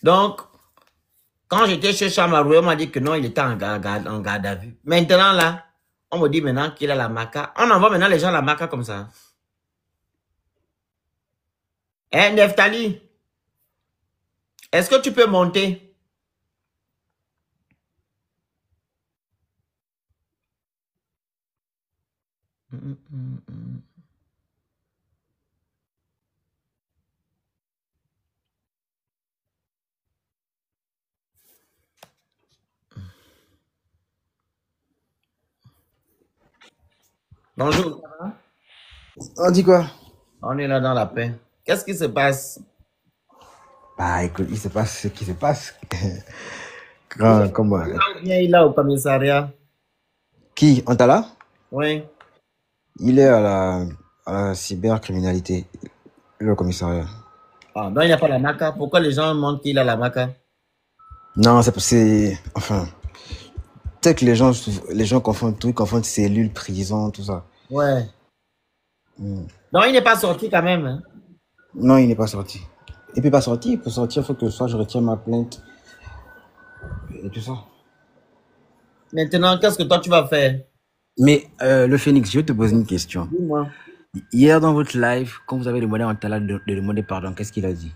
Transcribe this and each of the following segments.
Donc, quand j'étais chez Chamaroué, on m'a dit que non, il était en garde à vue. Maintenant, là, on me dit maintenant qu'il a la maca. On envoie maintenant les gens à la maca comme ça. Eh, Neftali, est-ce que tu peux monter? Bonjour. On dit quoi? On est là dans la paix. Qu'est-ce qui se passe? Bah écoute, il se passe ce qui se passe. Comment? Il est là au commissariat. Qui? Antala? Oui. Il est à la cybercriminalité, le commissariat. Ah, donc il n'y a pas la maca. Pourquoi les gens montrent qu'il a la maca? Non, enfin, peut-être que les gens confondent tout, ils confondent cellules, prison, tout ça. Ouais. Hmm. Donc il n'est pas sorti quand même. Hein? Non, il n'est pas sorti. Il peut pas sortir. Pour sortir, il faut que soit je retire ma plainte et tout ça. Maintenant, qu'est-ce que toi tu vas faire? Mais le Phénix, je vais te poser une question. Dis-moi. Hier dans votre live, quand vous avez demandé à Antala de demander pardon, qu'est-ce qu'il a dit?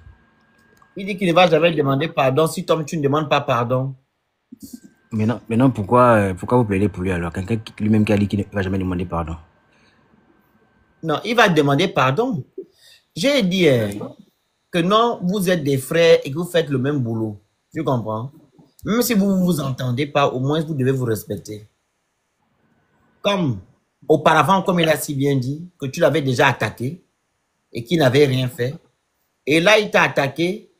Il dit qu'il ne va jamais demander pardon si toi tu ne demandes pas pardon. Maintenant, pourquoi vous plaidez pour lui alors? Quelqu'un lui-même qui a dit qu'il ne va jamais demander pardon. Non, il va demander pardon. J'ai dit que non, vous êtes des frères et que vous faites le même boulot. Tu comprends? Même si vous ne vous entendez pas, au moins vous devez vous respecter. Comme auparavant, comme il a si bien dit, que tu l'avais déjà attaqué et qu'il n'avait rien fait. Et là, il t'a attaqué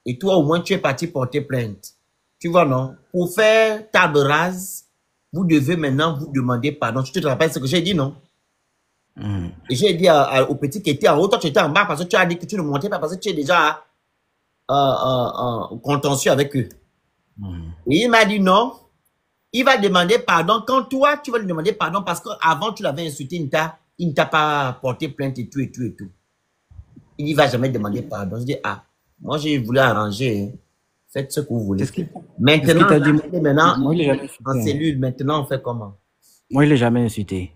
et toi, au moins, tu es parti porter plainte. Tu vois, non? Pour faire table rase, vous devez maintenant vous demander pardon. Tu te rappelles ce que j'ai dit, non? Et j'ai dit au petit qui était en haut, toi tu étais en bas parce que tu as dit que tu ne montais pas parce que tu es déjà contentieux avec eux. Et il m'a dit non, il va demander pardon quand toi tu vas lui demander pardon parce qu'avant tu l'avais insulté, il ne t'a pas porté plainte et tout et tout et tout. Il ne va jamais demander pardon. Je dis ah, moi j'ai voulu arranger, hein. Faites ce que vous voulez. Qu'est-ce qu'il Maintenant, t'a dit? maintenant Moi, il n'est jamais en insulté. Hein. cellule, maintenant on fait comment? Moi, il n'est jamais insulté.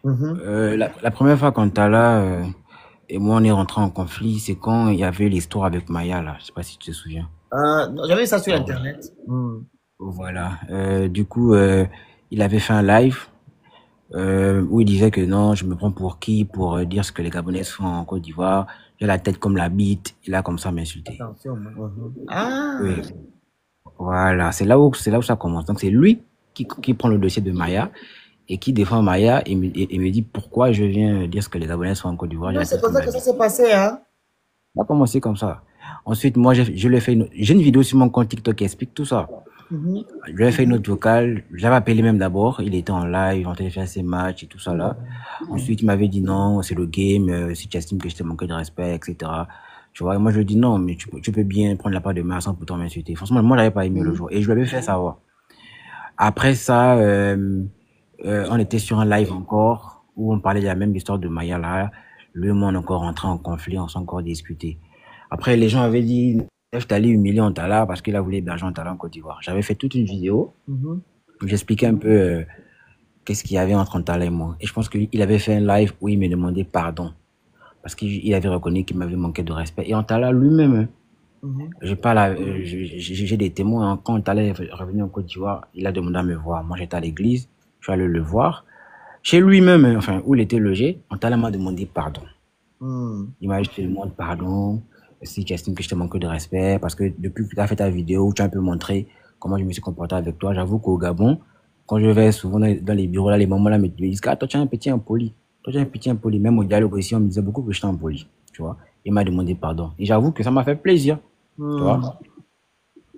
La première fois quand Tala et moi on est rentré en conflit, c'est quand il y avait l'histoire avec Maya là. Je sais pas si tu te souviens. J'avais vu ça sur Internet. Voilà. Du coup, il avait fait un live où il disait que non, je me prends pour qui pour dire ce que les Gabonais font en Côte d'Ivoire. J'ai la tête comme la bite. Il a comme ça m'insulté. Attention. Ah, Oui. Voilà. C'est là où ça commence. Donc c'est lui qui prend le dossier de Maya et qui défend Maya et me dit pourquoi je viens dire ce que les Gabonais font en Côte d'Ivoire. J'ai non, la c'est tête comme comme ça la que ça bite. s'est passé, hein? On a commencé comme ça. Ensuite, moi, je lui ai fait j'ai une vidéo sur mon compte TikTok qui explique tout ça. Je lui ai fait une autre vocale. J'avais appelé même d'abord. Il était en live, en train de faire ses matchs et tout ça là. Ensuite, il m'avait dit non, c'est le game. Si tu estimes que je t'ai manqué de respect, etc. Tu vois, et moi, je lui ai dit non, mais tu peux bien prendre la part de ma sans pourtant m'insulter. Franchement, moi, j'avais pas aimé le jour. Et je lui avais fait savoir. Après ça, on était sur un live encore où on parlait de la même histoire de Maya là. Lui et moi, on est encore rentré en conflit, on s'est encore disputé. Après, les gens avaient dit, F, t'allais humilier Antala parce qu'il a voulu héberger Antala en Côte d'Ivoire. J'avais fait toute une vidéo où j'expliquais un peu qu'est-ce qu'il y avait entre Antala et moi. Et je pense qu'il avait fait un live où il me demandait pardon parce qu'il avait reconnu qu'il m'avait manqué de respect. Et Antala lui-même, j'ai des témoins. Hein. Quand Antala est revenu en Côte d'Ivoire, il a demandé à me voir. Moi, j'étais à l'église, je suis allé le voir. Chez lui-même, enfin, où il était logé, Antala m'a demandé pardon. Il m'a dit, je te demande pardon si tu estimes que je te manque de respect, parce que depuis que tu as fait ta vidéo, tu as un peu montré comment je me suis comporté avec toi. J'avoue qu'au Gabon, quand je vais souvent dans les bureaux, là, les mamans là me disent, ah, toi, tu es un petit impoli. Toi, tu es un petit impoli. Même au dialogue aussi, on me disait beaucoup que j'étais impoli. Tu vois. Il m'a demandé pardon. Et j'avoue que ça m'a fait plaisir. Tu vois.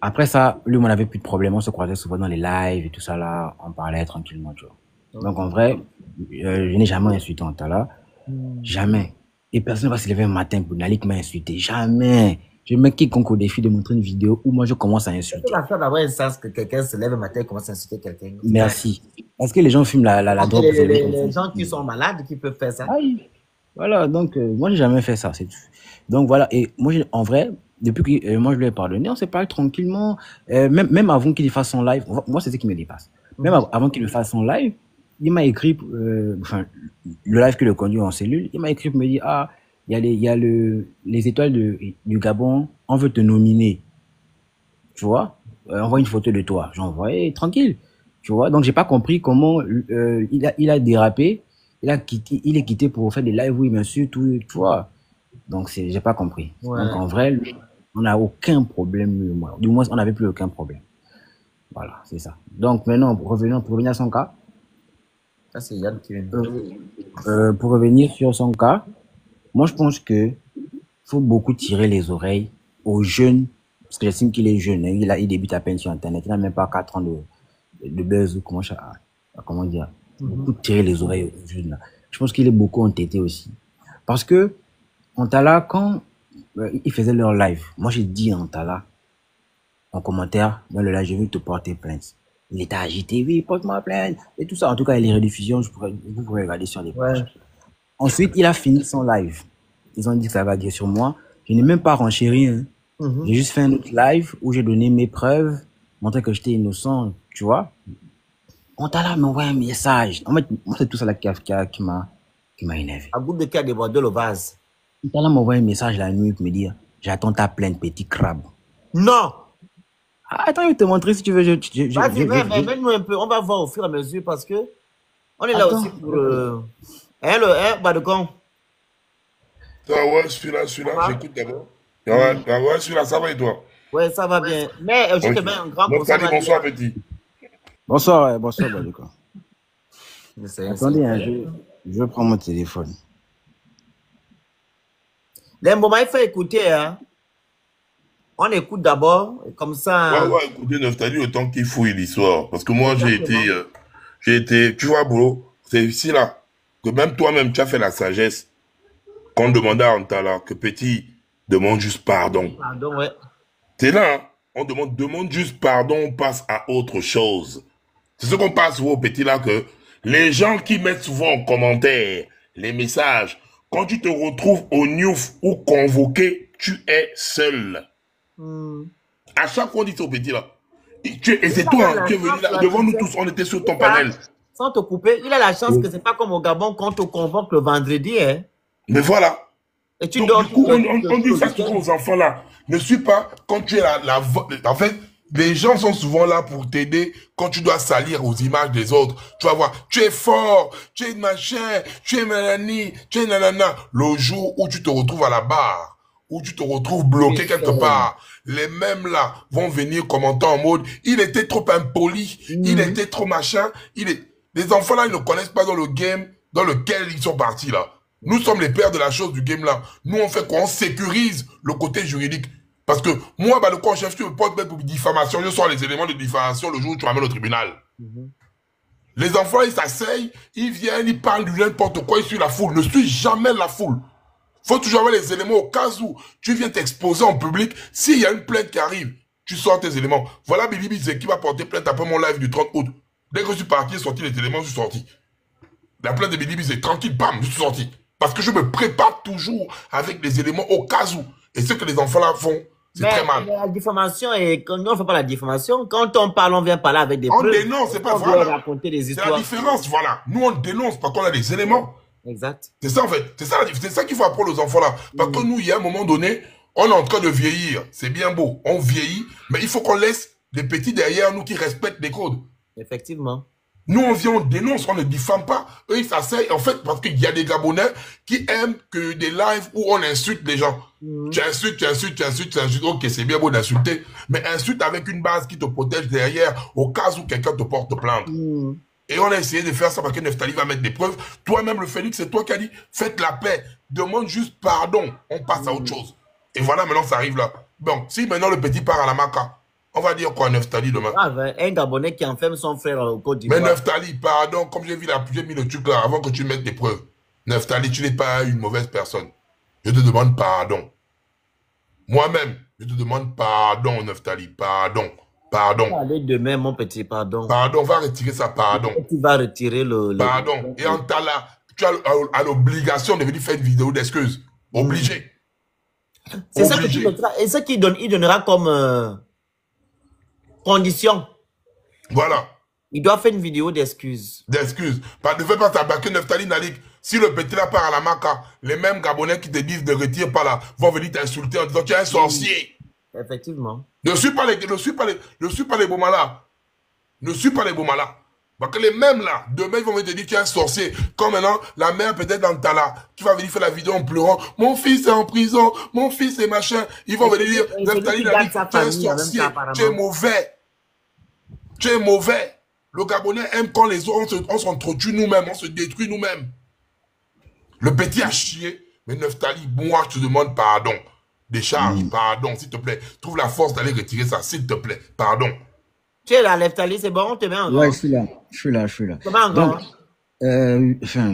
Après ça, lui, on n'avait plus de problème. On se croisait souvent dans les lives et tout ça là. On parlait tranquillement, tu vois. Donc, en vrai, je n'ai jamais insulté Antala. Jamais. Et personne ne va se lever un matin pour n'aller m'a insulté. Jamais. Je mets quiconque au défi de montrer une vidéo où moi je commence à C'est insulter. la fois d'avoir un sens que quelqu'un se lève le matin et commence à insulter quelqu'un. Merci. Est-ce que les gens fument la C'est drogue pour se lever comme ça? les gens qui sont malades qui peuvent faire ça. Aïe. Voilà, donc moi j'ai jamais fait ça, c'est tout. Donc voilà, et moi en vrai, depuis que moi je lui ai pardonné, on s'est parlé tranquillement. Même avant qu'il fasse son live, moi c'est ce qui me dépasse. Même avant qu'il fasse son live, il m'a écrit, enfin, le live que le conduit en cellule, il m'a écrit pour me dire, ah, il y a les étoiles du Gabon, on veut te nominer. Tu vois, envoie une photo de toi. J'ai envoyé tranquille. Tu vois, donc j'ai pas compris comment il a dérapé. Il est quitté pour faire des lives où il m'insulte, tu vois. Donc j'ai pas compris. Ouais. Donc en vrai, on n'a aucun problème, lui et moi. Du moins, on n'avait plus aucun problème. Voilà, c'est ça. Donc maintenant, pour revenir à son cas. Ça, c'est Yann qui vient. Pour revenir sur son cas, moi je pense que faut beaucoup tirer les oreilles aux jeunes, parce que j'estime qu'il est jeune, hein, il débute à peine sur Internet, il n'a même pas 4 ans de buzz, ou comment dire, beaucoup tirer les oreilles aux jeunes. Là. Je pense qu'il est beaucoup entêté aussi. Parce que Antala, quand ils faisaient leur live, moi j'ai dit à Antala, en commentaire, dans le live, je vais te porter plainte. Il était agité, oui, porte-moi plainte, et tout ça. En tout cas, les rediffusions, vous pourrez regarder sur les pages. Ouais. Ensuite, il a fini son live. Ils ont dit que ça va dire sur moi. Je n'ai même pas renchéri. Hein. J'ai juste fait un autre live où j'ai donné mes preuves, montré que j'étais innocent, tu vois. Antala m'a envoyé un message. En fait, moi, c'est tout ça là qui m'a énervé. À bout de qui a débordé le vase. Antala m'a envoyé un message la nuit pour me dire, j'attends ta plainte, petit crabe. Non! Ah, attends, je vais te montrer si tu veux. Vas-y, mets-nous un peu. On va voir au fur et à mesure parce que on est là aussi pour Badocon. Ouais, celui-là, j'écoute d'abord. Ouais, celui-là, ça va et toi? Ouais, ça va bien. Mais je te mets un grand bonsoir. Bonsoir, petit. Bonsoir, Badocon. Attendez, hein, je prends mon téléphone. L'emboma, il faut écouter, hein. On écoute d'abord, comme ça. Ouais, écoutez, Neftali, autant qu'il fouille l'histoire. Parce que moi, j'ai été, tu vois, bro, c'est ici, là, que même toi-même, tu as fait la sagesse qu'on demandait à Antala, que petit demande juste pardon. Pardon, ouais. C'est là, hein, on demande juste pardon, on passe à autre chose. C'est ce qu'on passe au petit là, que les gens qui mettent souvent en commentaire les messages, quand tu te retrouves au news ou convoqué, tu es seul. À chaque fois, on dit au petit là. Et c'est toi qui es venu là. Devant nous tous, on était sur ton panel. Sans te couper, il a la chance que c'est pas comme au Gabon quand on te convoque le vendredi. Hein. Mais voilà. Et tu donc, du coup, on dit ça souvent aux enfants là. Ne suis pas, quand tu es en fait, les gens sont souvent là pour t'aider quand tu dois salir aux images des autres. Tu vas voir, tu es fort, tu es machin, tu es nanani, tu es nanana. Le jour où tu te retrouves à la barre, où tu te retrouves bloqué quelque part, les mêmes là vont venir commenter en mode, il était trop impoli, il était trop machin, les enfants là, ils ne connaissent pas dans le game dans lequel ils sont partis là. Nous sommes les pères de la chose du game là. Nous, on fait quoi? On sécurise le côté juridique. Parce que moi, le corps chef, tu me portes mettre pour diffamation, je sors les éléments de diffamation le jour où tu m'amènes au tribunal. Les enfants, ils s'asseyent, ils viennent, ils parlent du n'importe quoi, ils suivent la foule. Ne suis jamais la foule. Faut toujours avoir les éléments au cas où tu viens t'exposer en public. S'il y a une plainte qui arrive, tu sors tes éléments. Voilà Billy Bizet qui va porter plainte après mon live du 30 août. Dès que je suis parti, sorti les éléments, je suis sorti. La plainte de Billy Bizet, tranquille, bam, je suis sorti. Parce que je me prépare toujours avec des éléments au cas où. Et ce que les enfants là font, c'est très mal. La diffamation, et quand on ne fait pas la diffamation, quand on parle, on vient parler avec des preuves. On dénonce, c'est pas vrai. Raconter des histoires. C'est la différence, voilà. Nous, on dénonce parce qu'on a des éléments. Exact. C'est ça, en fait. C'est ça qu'il faut apprendre aux enfants là. Parce que nous, il y a un moment donné, on est en train de vieillir. C'est bien beau. On vieillit. Mais il faut qu'on laisse des petits derrière nous qui respectent les codes. Effectivement. Nous, on vient, on dénonce, on ne diffame pas. Eux, ils s'asseyent, en fait, parce qu'il y a des Gabonais qui aiment que des lives où on insulte les gens. Tu insultes. Ok, c'est bien beau d'insulter, mais insulte avec une base qui te protège derrière au cas où quelqu'un te porte plainte. Et on a essayé de faire ça parce que Neftali va mettre des preuves. Toi-même, le Félix, c'est toi qui as dit, faites la paix. Demande juste pardon. On passe à autre chose. Et voilà, maintenant, ça arrive là. Bon, si maintenant le petit part à la maca, on va dire quoi, Neftali demain? Un Gabonais qui enferme son frère au Côte d'Ivoire. Mais Neftali, pardon, comme j'ai mis le truc là, avant que tu mettes des preuves. Neftali, tu n'es pas une mauvaise personne. Je te demande pardon. Moi-même, je te demande pardon, Neftali, pardon. Allez demain, mon petit, pardon. Pardon, va retirer ça, pardon. Tu vas retirer le... Pardon. Et Antala, tu as l'obligation de venir faire une vidéo d'excuses. Obligé. C'est ça que tu Obligé. mettras. Et ce qu'il donne, il donnera comme condition. Voilà. Il doit faire une vidéo d'excuses. D'excuses. Ne fais pas tabac que Neftali Nalik. Si le petit là part à la maca, les mêmes Gabonais qui te disent ne retire pas là, vont venir t'insulter en disant tu es un sorcier. Effectivement. Ne suis pas les Bomala. Ne suis pas les Bomala. Parce que les mêmes là, demain ils vont venir te dire tu es un sorcier. Comme maintenant, la mère peut-être dans le Tala, qui va venir faire la vidéo en pleurant. Mon fils est en prison, mon fils est machin. Ils vont venir dire, Neftali Nalik, tu es un sorcier, tu es mauvais. Tu es mauvais. Le Gabonais aime quand les autres, on s'entretue nous-mêmes, on se détruit nous-mêmes. Le petit a chié, mais Neftali, moi, je te demande pardon. Décharge, pardon, s'il te plaît. Trouve la force d'aller retirer ça, s'il te plaît. Pardon. Tu es là, Neftali, c'est bon, on te met en Ouais, grand. je suis là. Tu te mets en grand. Donc,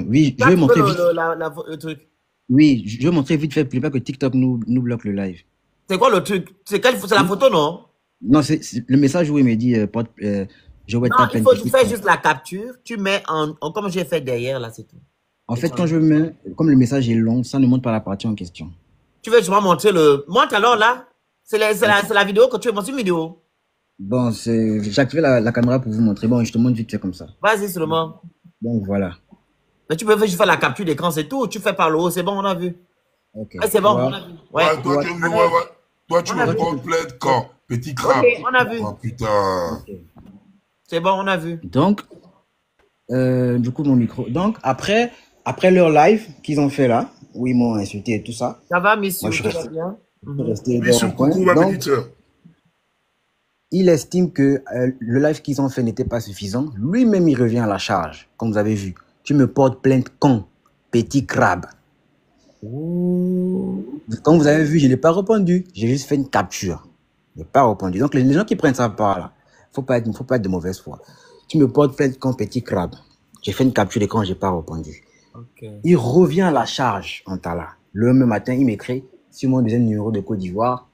oui, je vais montrer vite. Le truc. Oui, je vais montrer vite fait, plus pas que TikTok nous bloque le live. C'est quoi le truc? C'est la photo, non? Non, c'est le message où il me dit, je vais Non, il faut faire juste la capture. Tu mets comme j'ai fait derrière, là, c'est tout. En fait, quand je mets, comme le message est long, ça ne montre pas la partie en question. Tu veux justement montrer montre alors là. C'est la vidéo que tu veux montrer, une vidéo. Bon, j'ai activé la caméra pour vous montrer. Bon, je te montre vite fait comme ça. Vas-y seulement. Donc voilà. Mais tu peux juste faire la capture d'écran, c'est tout. Tu fais par le haut, c'est bon, on a vu. Ok. C'est bon, on a vu. Ouais. Toi, tu me portes plainte quand? Petit crabe. Ok, on a vu. Oh putain. Okay. C'est bon, on a vu. Donc, du coup, mon micro. Donc, après leur live qu'ils ont fait là, où ils m'ont insulté et tout ça. Ça va, monsieur? Moi, je suis resté Oui, sur coucou, ma petite sœur. Il estime que le live qu'ils ont fait n'était pas suffisant. Lui-même, il revient à la charge, comme vous avez vu. Tu me portes plainte quand? Petit crabe. Ouh. Comme vous avez vu, je n'ai pas répondu. J'ai juste fait une capture. Je n'ai pas répondu. Donc, les gens qui prennent ça par là, faut pas être de mauvaise foi. Tu me portes plainte quand petit crabe. J'ai fait une capture d'écran, je n'ai pas répondu. Okay. Il revient à la charge en Tala. Le même matin, il m'écrit sur mon deuxième numéro de Côte d'Ivoire.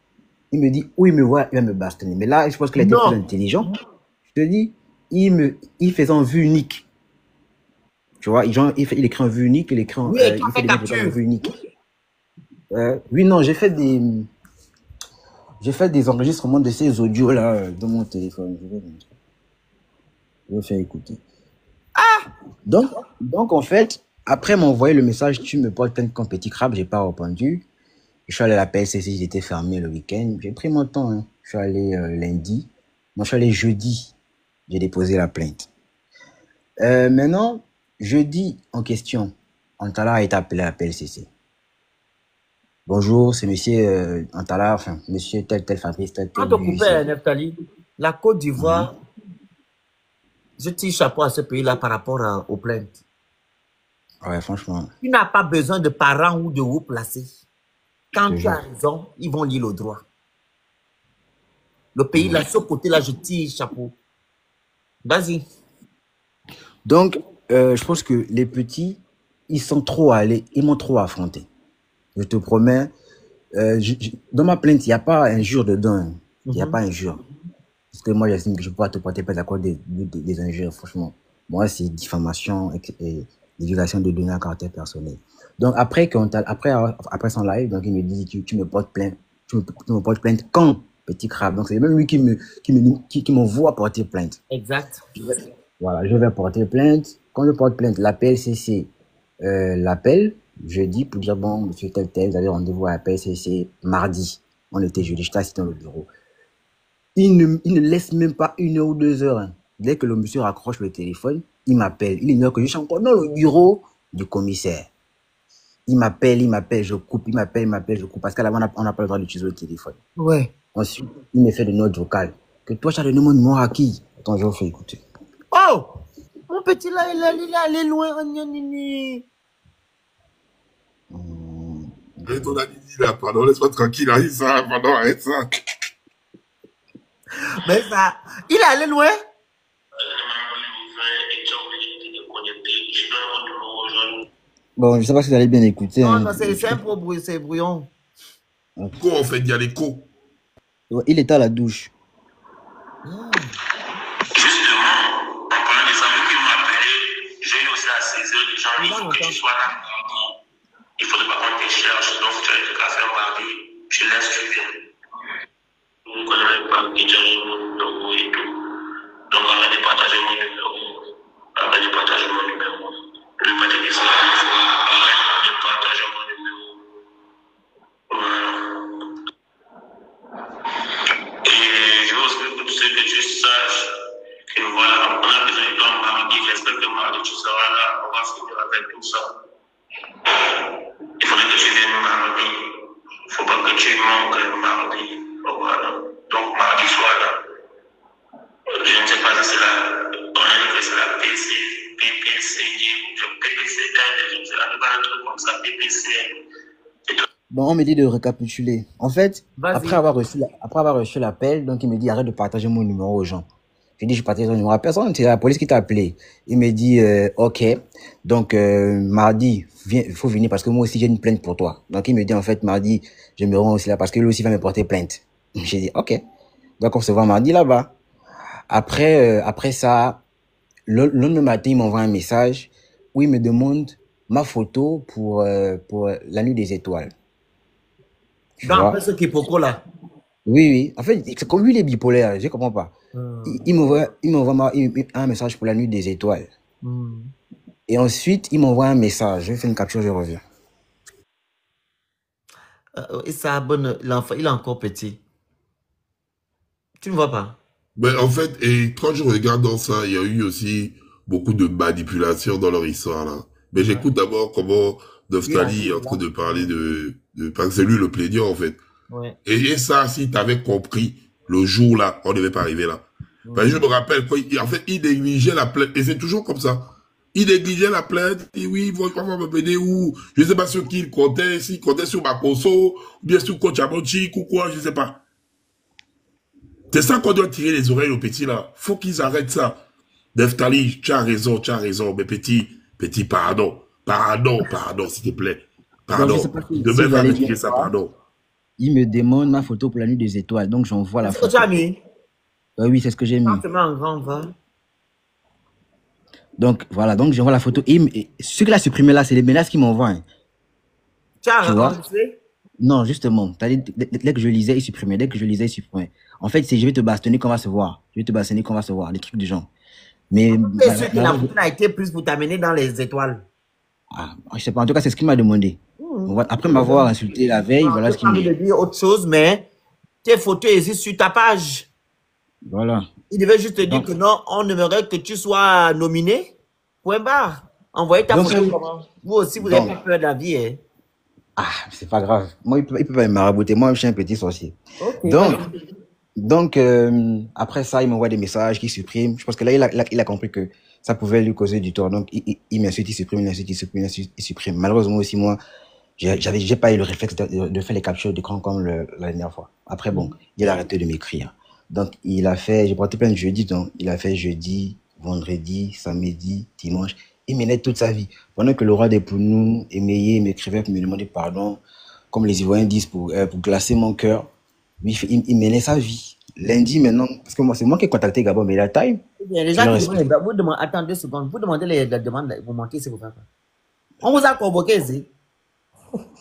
Il me dit où il me voit, il va me bastonner. Mais là, je pense qu'il a été plus intelligent. Je te dis, il fait en vue unique. Tu vois, il écrit en vue unique, il écrit en, oui, il fait des vue unique. Oui, non, j'ai fait des enregistrements de ces audios là dans mon téléphone. Je vais faire écouter. Ah! Donc en fait, après m'envoyer le message, tu me portes plainte comme petit crabe, j'ai pas répondu. Je suis allé à la PSCC, j'étais fermé le week-end. J'ai pris mon temps. Hein. Je suis allé lundi. Moi, je suis allé jeudi. J'ai déposé la plainte. Maintenant, jeudi en question, Antala a été appelé à la PLCC. Bonjour, c'est monsieur Antala, enfin, monsieur tel Fabrice, tel. Quand on coupait, Neftali, la Côte d'Ivoire, je tire chapeau à ce pays-là par rapport aux plaintes. Ouais, franchement. Tu n'as pas besoin de parents ou de haut placés. Quand tu as raison, ils vont lire le droit. Le pays, là, ce côté-là, je tire chapeau. Vas-y. Donc, je pense que les petits, ils sont trop allés, ils m'ont trop affronté. Je te promets, dans ma plainte, il n'y a pas injure dedans. Hein. Il n'y a pas injure. Parce que moi, j'estime que je ne peux pas te porter plainte à cause des injures, franchement. Moi, c'est diffamation et divulgation de données à caractère personnel. Donc, après son live, donc, il me dit, tu me portes plainte. Tu me portes plainte quand, petit crabe. Donc, c'est même lui qui m'envoie porter plainte. Exact. Voilà, je vais porter plainte. Quand je porte plainte, la PLCC l'appelle jeudi pour dire, bon, monsieur tel, vous avez rendez-vous à la PLCC mardi. On était jeudi, j'étais assis dans le bureau. Il ne laisse même pas 1 heure ou 2 heures. Hein. Dès que le monsieur raccroche le téléphone, il m'appelle. Il ignore que je suis encore dans le bureau du commissaire. Il m'appelle, je coupe, il m'appelle, je coupe. Parce qu'à l'avant, on n'a pas le droit d'utiliser le téléphone. Ouais. Ensuite, il me fait des notes vocales. Que toi, tu as donné mon numéro à qui? Attends, je vais vous faire écouter. Oh! Mon petit là, il est allé loin. Ton ami là, pardon, laisse-moi tranquille, arrête ça, pardon, arrête ça. Mais ça, il est allé loin? Bon, je sais pas si vous allez bien écouter. Non, hein. non, c'est un peu bruit, c'est brouillon. Co, on fait dire les co. Il était à la douche. Justement, en parlant des amis qui m'ont appelé, j'ai eu aussi à saisir les gens, il faut que tu sois là. Il ne faudrait pas qu'on te cherche, donc tu as été cassé en mardi, tu laisses, tu viens. Vous ne connaissez pas qui j'ai mon numéro et tout. Donc arrête de partager mon numéro. Arrête de partager mon numéro. Je vais pas te dire ça. Arrête de partager mon numéro. Et je veux aussi que tu saches que voilà, on a besoin de toi mardi. J'espère que mardi tu seras là. On va finir avec tout ça. Il faudrait que tu viennes mardi. Il ne faut pas que tu manques mardi. Voilà. Donc mardi soir là. Je ne sais pas si c'est la. On a dit que c'est la PPCD, PPCL, je ne sais pas, un truc comme ça, PPCL. Bon, on me dit de récapituler. En fait, Vas-y. après avoir reçu l'appel, donc il me dit arrête de partager mon numéro aux gens. Je dis je partage ton numéro à personne, c'est la police qui t'a appelé. Il me dit ok, donc mardi, il faut venir parce que moi aussi j'ai une plainte pour toi. Donc il me dit en fait mardi, je me rends aussi là parce que lui aussi va me porter plainte. J'ai dit ok, donc on se voit mardi là-bas. Après ça, le lendemain matin, il m'envoie un message où il me demande ma photo pour la nuit des étoiles. Tu Dans vois? ce qui est pourquoi là. Oui, oui. En fait, c'est comme lui, il est bipolaire, je comprends pas. Il m'envoie un message pour la nuit des étoiles. Et ensuite, il m'envoie un message. Je fais une capture, je reviens. Et ça abonne, l'enfant, il est encore petit. Tu ne vois pas? Ben, en fait, et quand je regarde dans ça, il y a eu aussi beaucoup de manipulation dans leur histoire, là. Mais j'écoute d'abord comment Doftali est en train de parler parce que c'est lui le plaignant, en fait. Ouais. Et ça, si t'avais compris, le jour là, on ne devait pas arriver là. Ben, je me rappelle, en fait, il négligeait la plainte, et c'est toujours comme ça. Il négligeait la plainte, et oui, il va me peiner ou, je sais pas sur qui il comptait, s'il comptait sur Makoso, ou bien sur Kochamochik ou quoi, je sais pas. C'est ça qu'on doit tirer les oreilles aux petits là. Faut qu'ils arrêtent ça. Doftali, tu as raison, mais petit, pardon, s'il te plaît. Pardon. Demain, va me dire ça, pardon. Il me demande ma photo pour la nuit des étoiles, donc j'envoie la photo. C'est ce que tu as mis? Oui, c'est ce que j'ai mis. Quand tu mets en grand, va. Donc, voilà, donc j'envoie la photo. Et ce qu'il a supprimé là, c'est les menaces qu'il m'envoie. Hein. Tu as enregistré? Non, justement. Dès que je lisais, il supprimait. Dès que je lisais, il supprimait. En fait, c'est je vais te bastonner qu'on va se voir. Je vais te bastonner qu'on va se voir. Des trucs du genre. Mais. C'est sûr que la photo a été prise pour t'amener dans les étoiles. Ah, je sais pas. En tout cas, c'est ce qu'il m'a demandé. Après m'avoir insulté la veille, voilà ce qu'il m'a dit. Il a dit autre chose, mais tes photos existent sur ta page. Voilà. Il devait juste te dire que non, on aimerait que tu sois nominé. Point barre. Envoyez ta photo comment? Vous aussi, vous n'avez pas peur de la vie. Hein? Ah, c'est pas grave. Moi, il peut pas me marabouter. Moi, je suis un petit sorcier. Okay. Donc après ça, il m'envoie des messages qu'il supprime. Je pense que là, il a compris que ça pouvait lui causer du tort. Donc, il m'insulte, il supprime, il supprime. Malheureusement aussi, moi, j'ai pas eu le réflexe de faire les captures d'écran comme la dernière fois. Après, bon, il a arrêté de m'écrire. Donc, j'ai porté plainte jeudi, donc il a fait jeudi, vendredi, samedi, dimanche. Il menait toute sa vie. Pendant que le roi des Pounou, Émeillé, m'écrivait pour me demander pardon, comme les Ivoiriens disent, pour glacer mon cœur. Lui, il menait sa vie. Lundi, maintenant, parce que moi, c'est moi qui ai contacté Gabon, mais il a time. Il y a les gens qui vous demandent, attendez 2 secondes, vous demandez les demandes, vous mentez, c'est pour faire quoi? On vous a convoqué ici.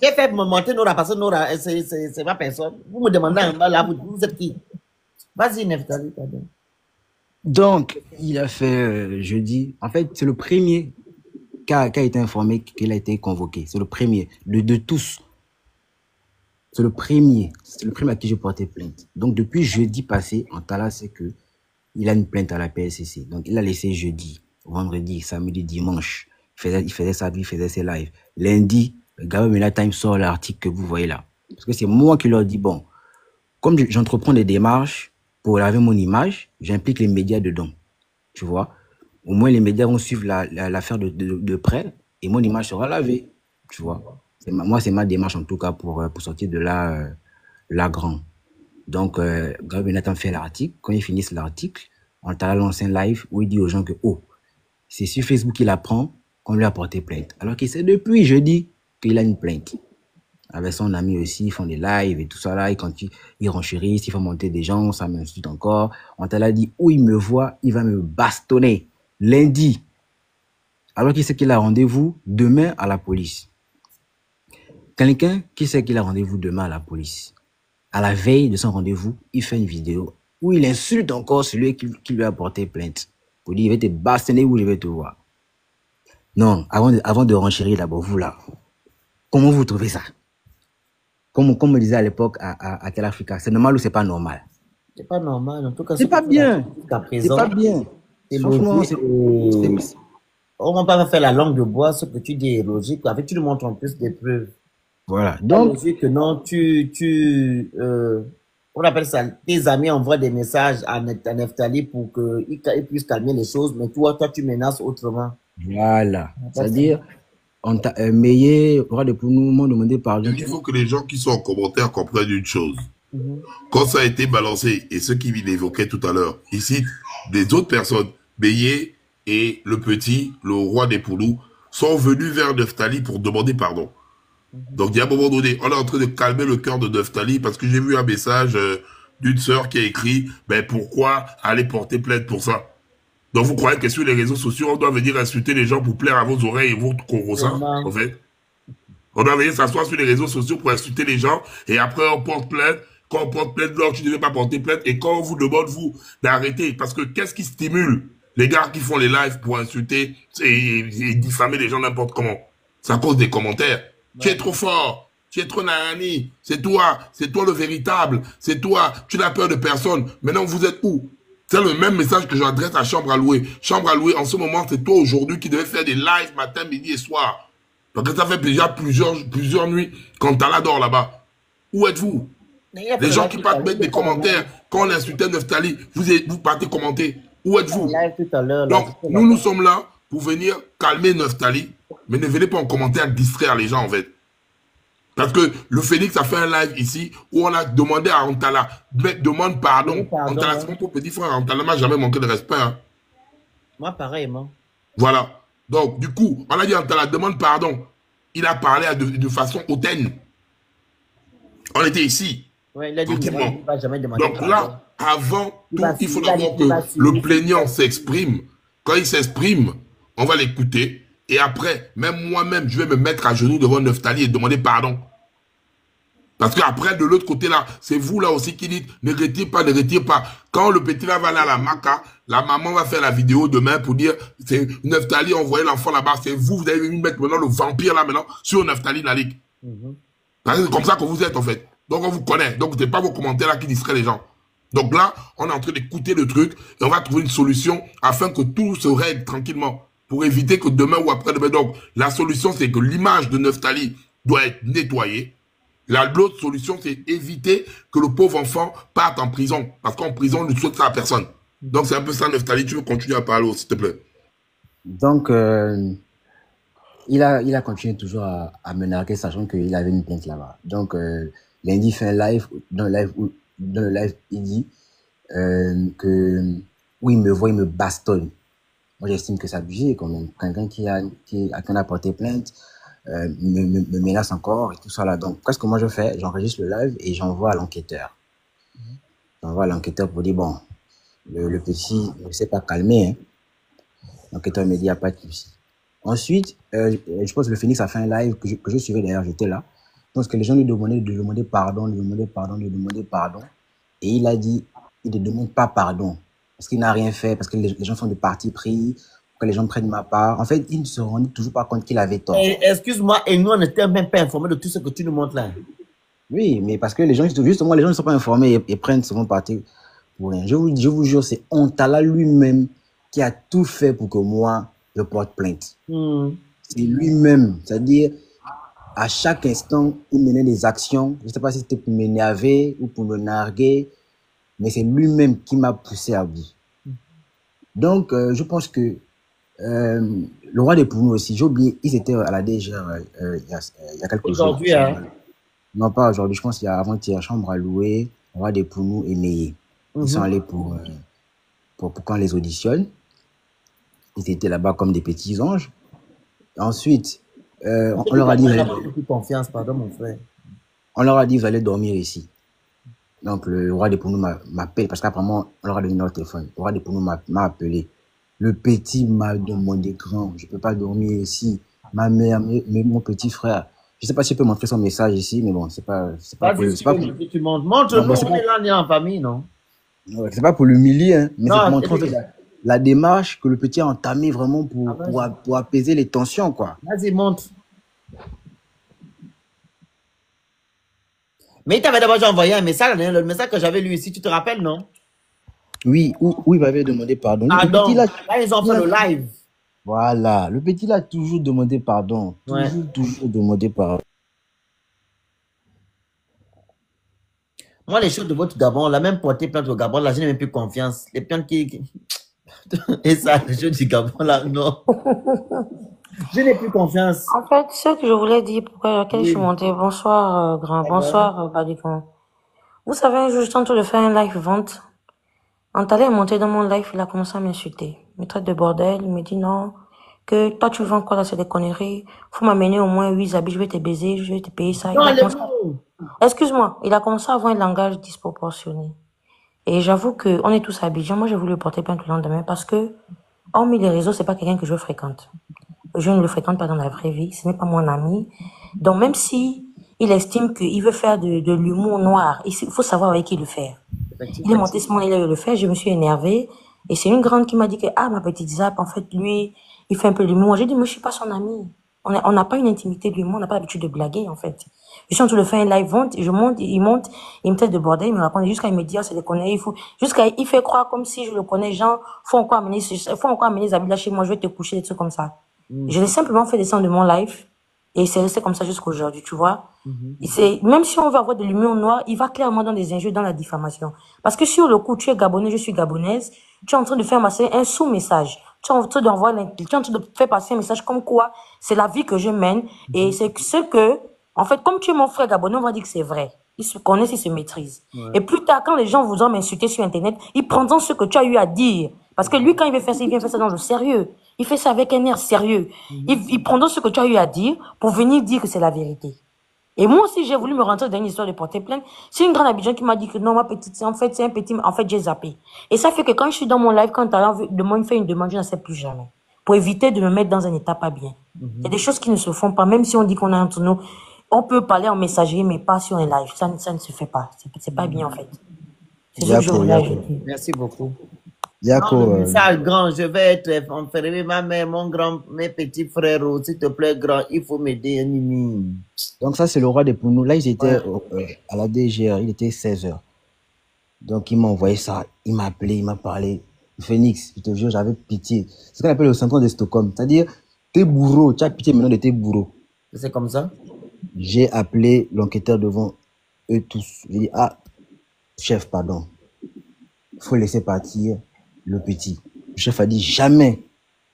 J'ai fait me monter Nora parce que Nora, c'est ma personne. Vous me demandez là, vous êtes qui? Vas-y, Neftali. Donc, il a fait jeudi. En fait, c'est le premier qui a été informé qu'il a été convoqué. C'est le premier de tous. C'est le premier à qui j'ai porté plainte. Donc, depuis jeudi passé, en Tala, c'est que il a une plainte à la PSCC. Donc, il a laissé jeudi, vendredi, samedi, dimanche. Il faisait sa vie, il faisait ses lives. Lundi, Gabon Time sort l'article que vous voyez là. Parce que c'est moi qui leur dis, bon, comme j'entreprends des démarches pour laver mon image, j'implique les médias dedans. Tu vois? Au moins, les médias vont suivre l'affaire de près et mon image sera lavée. Tu vois? Moi, c'est ma démarche en tout cas pour sortir de là grand. Donc, Gabon Nathan fait l'article. Quand ils finissent l'article, on t'a lancé un live où il dit aux gens que, oh, c'est sur Facebook qu'il apprend qu'on lui a porté plainte. Alors que c'est depuis jeudi qu'il a une plainte. Avec son ami aussi, ils font des lives et tout ça là. Et quand ils renchérissent, ils font monter des gens, ça m'insulte encore. On t'a dit, où il me voit, il va me bastonner. Lundi. Alors qu'il sait qu'il a rendez-vous demain à la police. Quelqu'un qui sait qu'il a rendez-vous demain à la police à la veille de son rendez-vous, il fait une vidéo où il insulte encore celui qui lui a porté plainte. Pour dire, il va te bastonner ou je vais te voir. Non, avant de renchérir d'abord, vous là, comment vous trouvez ça? Comme on me disait à l'époque à Tel Africa, c'est normal ou c'est pas normal? C'est pas normal. En tout cas, c'est pas bien. C'est pas bien. Franchement, on va pas faire la langue de bois, ce que tu dis est logique. En fait, tu nous montres en plus des preuves. Voilà. Donc, que non, on appelle ça, tes amis envoient des messages à Neftali pour qu'il puisse calmer les choses, mais toi, tu menaces autrement. Voilà. C'est-à-dire, Meillé, Roi de Pounou m'ont demandé pardon. Il faut que les gens qui sont en commentaire comprennent une chose. Quand ça a été balancé, et ceux qui l'évoquaient tout à l'heure, ici, des autres personnes, Meillé et le petit, le roi des Poulous, sont venus vers Neftali pour demander pardon. Donc, il y a un moment donné, on est en train de calmer le cœur de Neftali parce que j'ai vu un message d'une sœur qui a écrit « Ben, pourquoi aller porter plainte pour ça ?» Donc, vous croyez que sur les réseaux sociaux, on doit venir insulter les gens pour plaire à vos oreilles et votre corrosa, en fait? On doit venir s'asseoir sur les réseaux sociaux pour insulter les gens et après, on porte plainte. Quand on porte plainte, là, tu ne devais pas porter plainte. Et quand on vous demande, vous, d'arrêter, parce que qu'est-ce qui stimule les gars qui font les lives pour insulter et diffamer les gens n'importe comment? C'est à cause des commentaires. Ouais. Tu es trop fort, tu es trop nanani, c'est toi le véritable, c'est toi, tu n'as peur de personne. Maintenant, vous êtes où? C'est le même message que j'adresse à Chambre à louer. Chambre à louer, en ce moment, c'est toi aujourd'hui qui devais faire des lives matin, midi et soir. Parce que ça fait déjà plusieurs nuits quand t'as là-dors là-bas. Où êtes-vous? Les gens qui partent mettre des commentaires, quand on insultait Neftali, vous partez commenter. Où êtes-vous? Donc, nous sommes là pour venir calmer Neftali, mais ne venez pas en commentaire distraire les gens, en fait. Parce que le Phénix a fait un live ici où on a demandé à Antala, demande pardon. Antala, c'est mon petit frère. Antala m'a jamais manqué de respect. Hein. Moi, pareillement. Voilà. Donc, du coup, on a dit Antala, demande pardon. Il a parlé de façon hautaine. On était ici. Ouais, il a dit qu'il va jamais demander donc là, avant tout, il faut d'abord que le plaignant s'exprime. Quand il s'exprime, on va l'écouter. Et après, même moi-même, je vais me mettre à genoux devant Neftali et demander pardon. Parce qu'après, de l'autre côté là, c'est vous là aussi qui dites, ne retire pas, ne retire pas. Quand le petit là va aller à la Maca, la maman va faire la vidéo demain pour dire, c'est Neftali a envoyé l'enfant là-bas, c'est vous allez venir mettre maintenant le vampire là maintenant sur Neftali Nalik. C'est comme ça que vous êtes en fait. Donc on vous connaît. Donc ce n'est pas vos commentaires là qui distraient les gens. Donc là, on est en train d'écouter le truc et on va trouver une solution afin que tout se règle tranquillement. Pour éviter que demain ou après-demain. Donc la solution, c'est que l'image de Neftali doit être nettoyée. L'autre solution, c'est éviter que le pauvre enfant parte en prison. Parce qu'en prison, on ne souhaite ça à personne. Donc c'est un peu ça, Neftali. Tu veux continuer à parler, s'il te plaît? Donc, il a continué toujours à me narguer, sachant qu'il avait une plainte là-bas. Donc, lundi, il fait un live, dans le live, il dit où il me voit, il me bastonne. Moi, j'estime que c'est abusé quand même. Quelqu'un qui a porté plainte me menace encore et tout ça là. Donc, qu'est-ce que moi je fais? J'enregistre le live et j'envoie à l'enquêteur. J'envoie à l'enquêteur pour dire, bon, le petit ne s'est pas calmé. Hein. L'enquêteur me dit, il n'y a pas de souci. Ensuite, je pense que le Phénix a fait un live que je suivais d'ailleurs, j'étais là. Je pense que les gens lui demandaient pardon. Et il a dit, il ne demande pas pardon. Parce qu'il n'a rien fait, parce que les gens sont de parti pris, que les gens prennent ma part. En fait, il ne se rendait toujours pas compte qu'il avait tort. Excuse-moi, et nous, on n'était même pas informés de tout ce que tu nous montres là. Oui, mais parce que les gens, justement, les gens ne sont pas informés et prennent souvent parti pour rien. Je vous jure, c'est Antala lui-même qui a tout fait pour que moi, je porte plainte. C'est lui-même. C'est-à-dire, à chaque instant, il menait des actions. Je ne sais pas si c'était pour m'énerver ou pour me narguer, mais c'est lui-même qui m'a poussé à bout. Donc, je pense que le roi des Poulous aussi, j'ai oublié, ils étaient à la DG il y a quelques jours. Aujourd'hui, hein? Non, pas aujourd'hui, je pense qu'il y a avant-hier, Chambre à louer, le roi des Poulous et Meillé. Ils sont allés pour qu'on les auditionne. Ils étaient là-bas comme des petits anges. Ensuite, on leur a dit... confiance, pardon, mon frère. On leur a dit, vous allez dormir ici. Donc, le roi des Poulous m'appelle, parce qu'apparemment, on leur a donné leur téléphone. Le roi des Poulous m'a appelé. Le petit m'a demandé grand, je ne peux pas dormir ici. Ma mère, mon petit frère, Je sais pas si je peux montrer son message ici, mais bon, c'est pas pour Vas-y, c'est pas pour, tu montres. non, Montre-nous, bon, c'est on pas, est là, on est en famille, non? ouais, c'est pas pour l'humilier, hein, mais c'est pour Non, montrer en fait la démarche que le petit a entamée vraiment ah, pour apaiser les tensions, quoi. vas-y, montre. Mais il t'avait d'abord déjà envoyé un message, le message que j'avais lu ici, tu te rappelles, non? Oui, où il m'avait demandé pardon. Le petit Pardon. là, Là, ils ont fait le live. voilà, le petit là a toujours demandé pardon. Ouais. Toujours demandé pardon. Moi, les choses de votre Gabon, on l'a même porté plainte au Gabon, là, je n'ai même plus confiance. Les plaintes Et ça, les choses du Gabon, là, non. Je n'ai plus confiance. En fait, ce que je voulais dire, pourquoi laquelle je suis Oui. montée, bonsoir, grand, bonsoir, Badikon. Vous savez, un jour, j'étais en train de faire un live vente. Antalya est monté dans mon live, il a commencé à m'insulter. Il me traite de bordel, il me dit non, que toi tu vends quoi là, c'est des conneries. Faut m'amener au moins 8 habits, je vais te baiser, je vais te payer ça. Non, Il a les commencé mots. Excuse-moi, il a commencé à avoir un langage disproportionné. Et j'avoue que on est tous à Abidjan. Moi, j'ai voulu porter plainte le lendemain parce que, hormis les réseaux, c'est pas quelqu'un que je fréquente. Je ne le fréquente pas dans la vraie vie. Ce n'est pas mon ami. Donc, même si il estime qu'il veut faire de l'humour noir, il faut savoir avec qui le faire. Il est monté ce moment, il a eu le faire. Je me suis énervée. Et c'est une grande qui m'a dit que, ah, ma petite Zap, en fait, lui, il fait un peu l'humour. J'ai dit, mais je suis pas son ami. On n'a pas une intimité de l'humour, on n'a pas l'habitude de blaguer, en fait. Je suis en train de faire un live vente, je monte, il me traite de bordel, il me raconte, jusqu'à il me dit, ah, c'est des conneries, il fait croire comme si je le connais, genre, faut encore amener les habits là chez moi, je vais te coucher, des trucs comme ça. Je l'ai simplement fait descendre de mon live, et c'est resté comme ça jusqu'à aujourd'hui, tu vois. Même si on veut avoir de l'humour noir, il va clairement dans des injures, dans la diffamation. Parce que sur le coup, tu es gabonais, je suis gabonaise, tu es en train de faire passer un sous-message. Tu es en train de faire passer un message comme quoi c'est la vie que je mène, et c'est ce que, en fait, comme tu es mon frère gabonais, on va dire que c'est vrai. Ils se connaissent, ils se maîtrisent. Et plus tard, quand les gens vous ont insulté sur Internet, ils prendront ce que tu as eu à dire. Parce que lui, quand il veut faire ça, il vient faire ça dans le sérieux. Il fait ça avec un air sérieux. Ils prendront ce que tu as eu à dire pour venir dire que c'est la vérité. Et moi aussi, j'ai voulu me rentrer dans une histoire de porter plainte. C'est une grande Abidjan qui m'a dit que non, ma petite, en fait, c'est un petit, en fait, j'ai zappé. Et ça fait que quand je suis dans mon live, quand t'as de moi me fait une demande, je n'en sais plus jamais. Pour éviter de me mettre dans un état pas bien. Il y a des choses qui ne se font pas, même si on dit qu'on est entre nous. On peut parler en messagerie, mais pas sur un live. Ça ne se fait pas. C'est pas bien, en fait. C'est ce que je voulais ajouter. Merci beaucoup. Yako, Ça, grand, je vais être enfermé, ma mère, mon grand, mes petits frères, s'il te plaît, grand, il faut m'aider, Nini. donc ça, c'est le roi des Pounous. Là, ils étaient à la DGR, il était 16h. Donc, il m'a envoyé ça, il m'a appelé, il m'a parlé. Phoenix, je te jure, j'avais pitié. C'est ce qu'on appelle le syndrome de Stockholm. C'est-à-dire, t'es bourreau, tu as pitié maintenant de tes bourreaux. C'est comme ça? J'ai appelé l'enquêteur devant eux tous. J'ai dit, ah, chef, pardon. Il faut laisser partir le petit. Le chef a dit, jamais.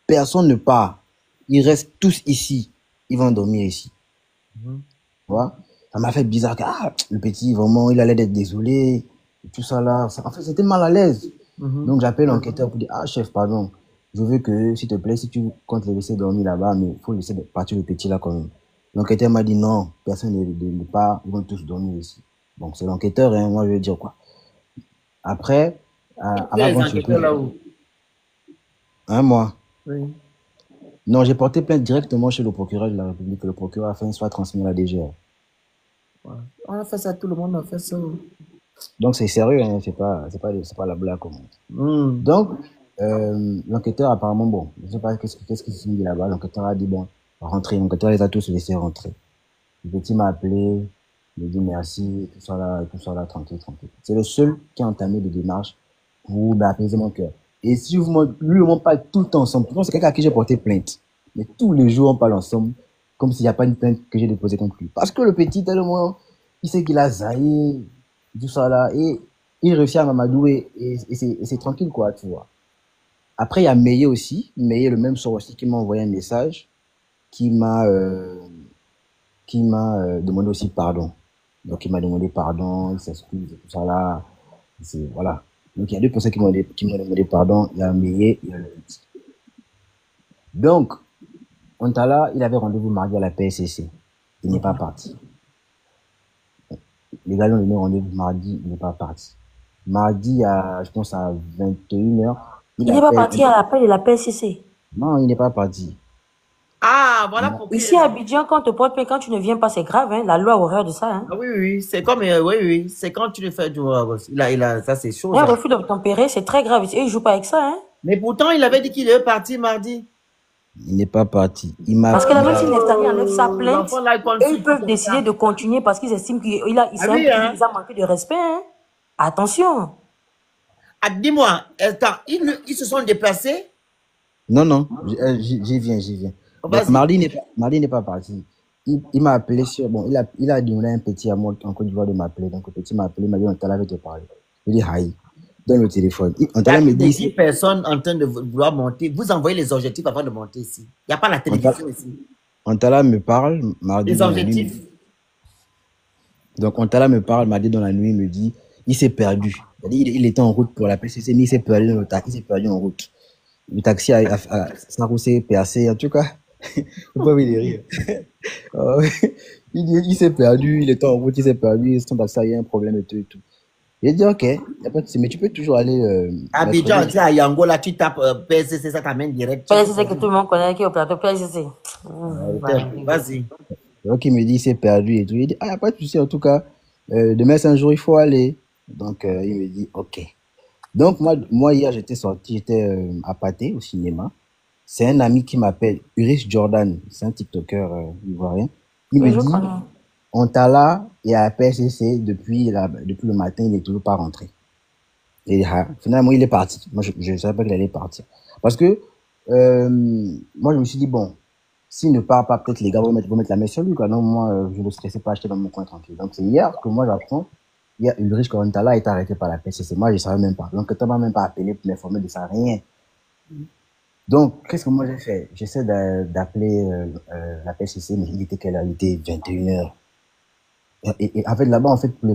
Personne ne part. Ils restent tous ici. Ils vont dormir ici. Tu vois? Ça m'a fait bizarre que, ah, le petit, vraiment, il allait être désolé. Tout ça là. En fait, c'était mal à l'aise. Donc, j'appelle l'enquêteur pour dire, ah, chef, pardon. Je veux que, s'il te plaît, si tu comptes les laisser dormir là-bas, mais il faut laisser partir le petit là quand même. L'enquêteur m'a dit non, personne ne part, ils vont tous dormir ici. Donc, c'est l'enquêteur, hein, moi je vais dire quoi. Après, avant là où? un mois. Oui. Non, j'ai porté plainte directement chez le procureur de la République. Le procureur a fait un soit transmis à la DGR. Ouais. On a fait ça, tout le monde a fait ça. Donc, c'est sérieux, hein, c'est pas la blague. Donc, l'enquêteur, apparemment, bon, je ne sais pas qu'est-ce qui s'est dit là-bas. L'enquêteur a dit, bon, rentrer. L'enquêteur les a tous laissés rentrer. Le petit m'a appelé, il m'a dit merci, tout ça là, tranquille. C'est le seul qui a entamé des démarches pour apaiser mon cœur. Et si lui, on parle tout le temps ensemble. C'est quelqu'un à qui j'ai porté plainte. Mais tous les jours, on parle ensemble, comme s'il n'y a pas une plainte que j'ai déposée contre lui. Parce que le petit, tellement, il sait qu'il a zaï, tout ça là, et il réussit à m'amadouer, et c'est tranquille, quoi, tu vois. Après, il y a Meillé aussi. Meillé, le même soir aussi, qui m'a envoyé un message, qui m'a demandé aussi pardon. Donc, il m'a demandé pardon, il s'excuse, tout ça là. Voilà. Donc, il y a deux personnes qui m'ont demandé pardon. Il y a Meillé, il y a le petit. Donc, Ontala, il avait rendez-vous mardi à la PSCC. Il n'est pas parti. Les gars l'ont donné rendez-vous mardi, il n'est pas parti. Mardi, je pense à 21h. Il n'est pas parti à l'appel de la PSCC. Non, il n'est pas parti. Ah, voilà pourquoi. Ici à Abidjan, quand on te porte plainte, quand tu ne viens pas, c'est grave, hein. La loi a horreur de ça, hein. Ah oui, oui, c'est comme, oui, oui, c'est quand tu le fais du ça c'est chaud, Un ça. refus d'obtempérer, c'est très grave. Et ils jouent pas avec ça, hein. Mais pourtant, il avait dit qu'il est parti mardi. Il n'est pas parti. Il m'a Parce que là, même si Neftali enlève sa plainte, L'enfant là, il compte et sur ils peuvent tout décider ça. de continuer parce qu'ils estiment qu'il Ah oui, hein. a manqué de respect, hein. Attention. Ah, dis-moi, attends, ils se sont déplacés? Non, non, j'y viens. Oh, Donc, vas-y. Mardi n'est pas parti. Il m'a appelé sur. Bon, il a demandé à un petit à moi en Côte d'Ivoire de m'appeler. Donc, le petit m'a appelé, il m'a dit, on t'a te parler. Je lui ai dit, hi. Donne le téléphone. Il y On a me plus de dit 10 personnes en train de vouloir monter. Vous envoyez les objectifs avant de monter ici. Il n'y a pas la télévision ici. Antala me parle, mardi Les dans la nuit. objectifs. Donc, Antala me parle, mardi dans la nuit, il me dit, il s'est perdu. Il était en route pour la PCC, mais il s'est perdu dans le taxi, il s'est perdu en route. Le taxi sa roue s'est percé, en tout cas. Vous pouvez les rire. Il s'est perdu, il était en route, il s'est perdu, son taxi, il y a un problème et tout. J'ai dit, ok, mais tu peux toujours aller. Abidjan, tu sais, à Yango, là, tu tapes PSC, ça t'amène direct. PSC que tout le monde connaît qui est au plateau. PSC. Vas-y. Donc, il me dit, il s'est perdu et tout. Il dit, ah, pas de souci, en tout cas, demain, c'est un jour, il faut aller. Donc, il me dit, ok. Donc, moi hier, j'étais à Pathé, au cinéma. C'est un ami qui m'appelle, Uris Jordan, c'est un TikToker ivoirien. Il me dit, on t'a là et à PSC depuis le matin, il n'est toujours pas rentré. Et finalement, il est parti. Moi, je ne savais pas qu'il allait partir. Parce que moi, je me suis dit, bon, s'il ne part pas, peut-être les gars vont mettre la main sur lui. Quoi. Non, moi, je ne le stressais pas, acheter dans mon coin tranquille. Donc, c'est hier que moi, j'apprends. Ulrich Korantala est arrêté par la PCC. Moi, je ne savais même pas. Donc, tu m'a même pas appelé pour m'informer de ça, rien. Donc, qu'est-ce que moi j'ai fait? J'essaie d'appeler la PCC, mais il était quelle heure? Il était 21h. Et en fait, là-bas, en fait, pour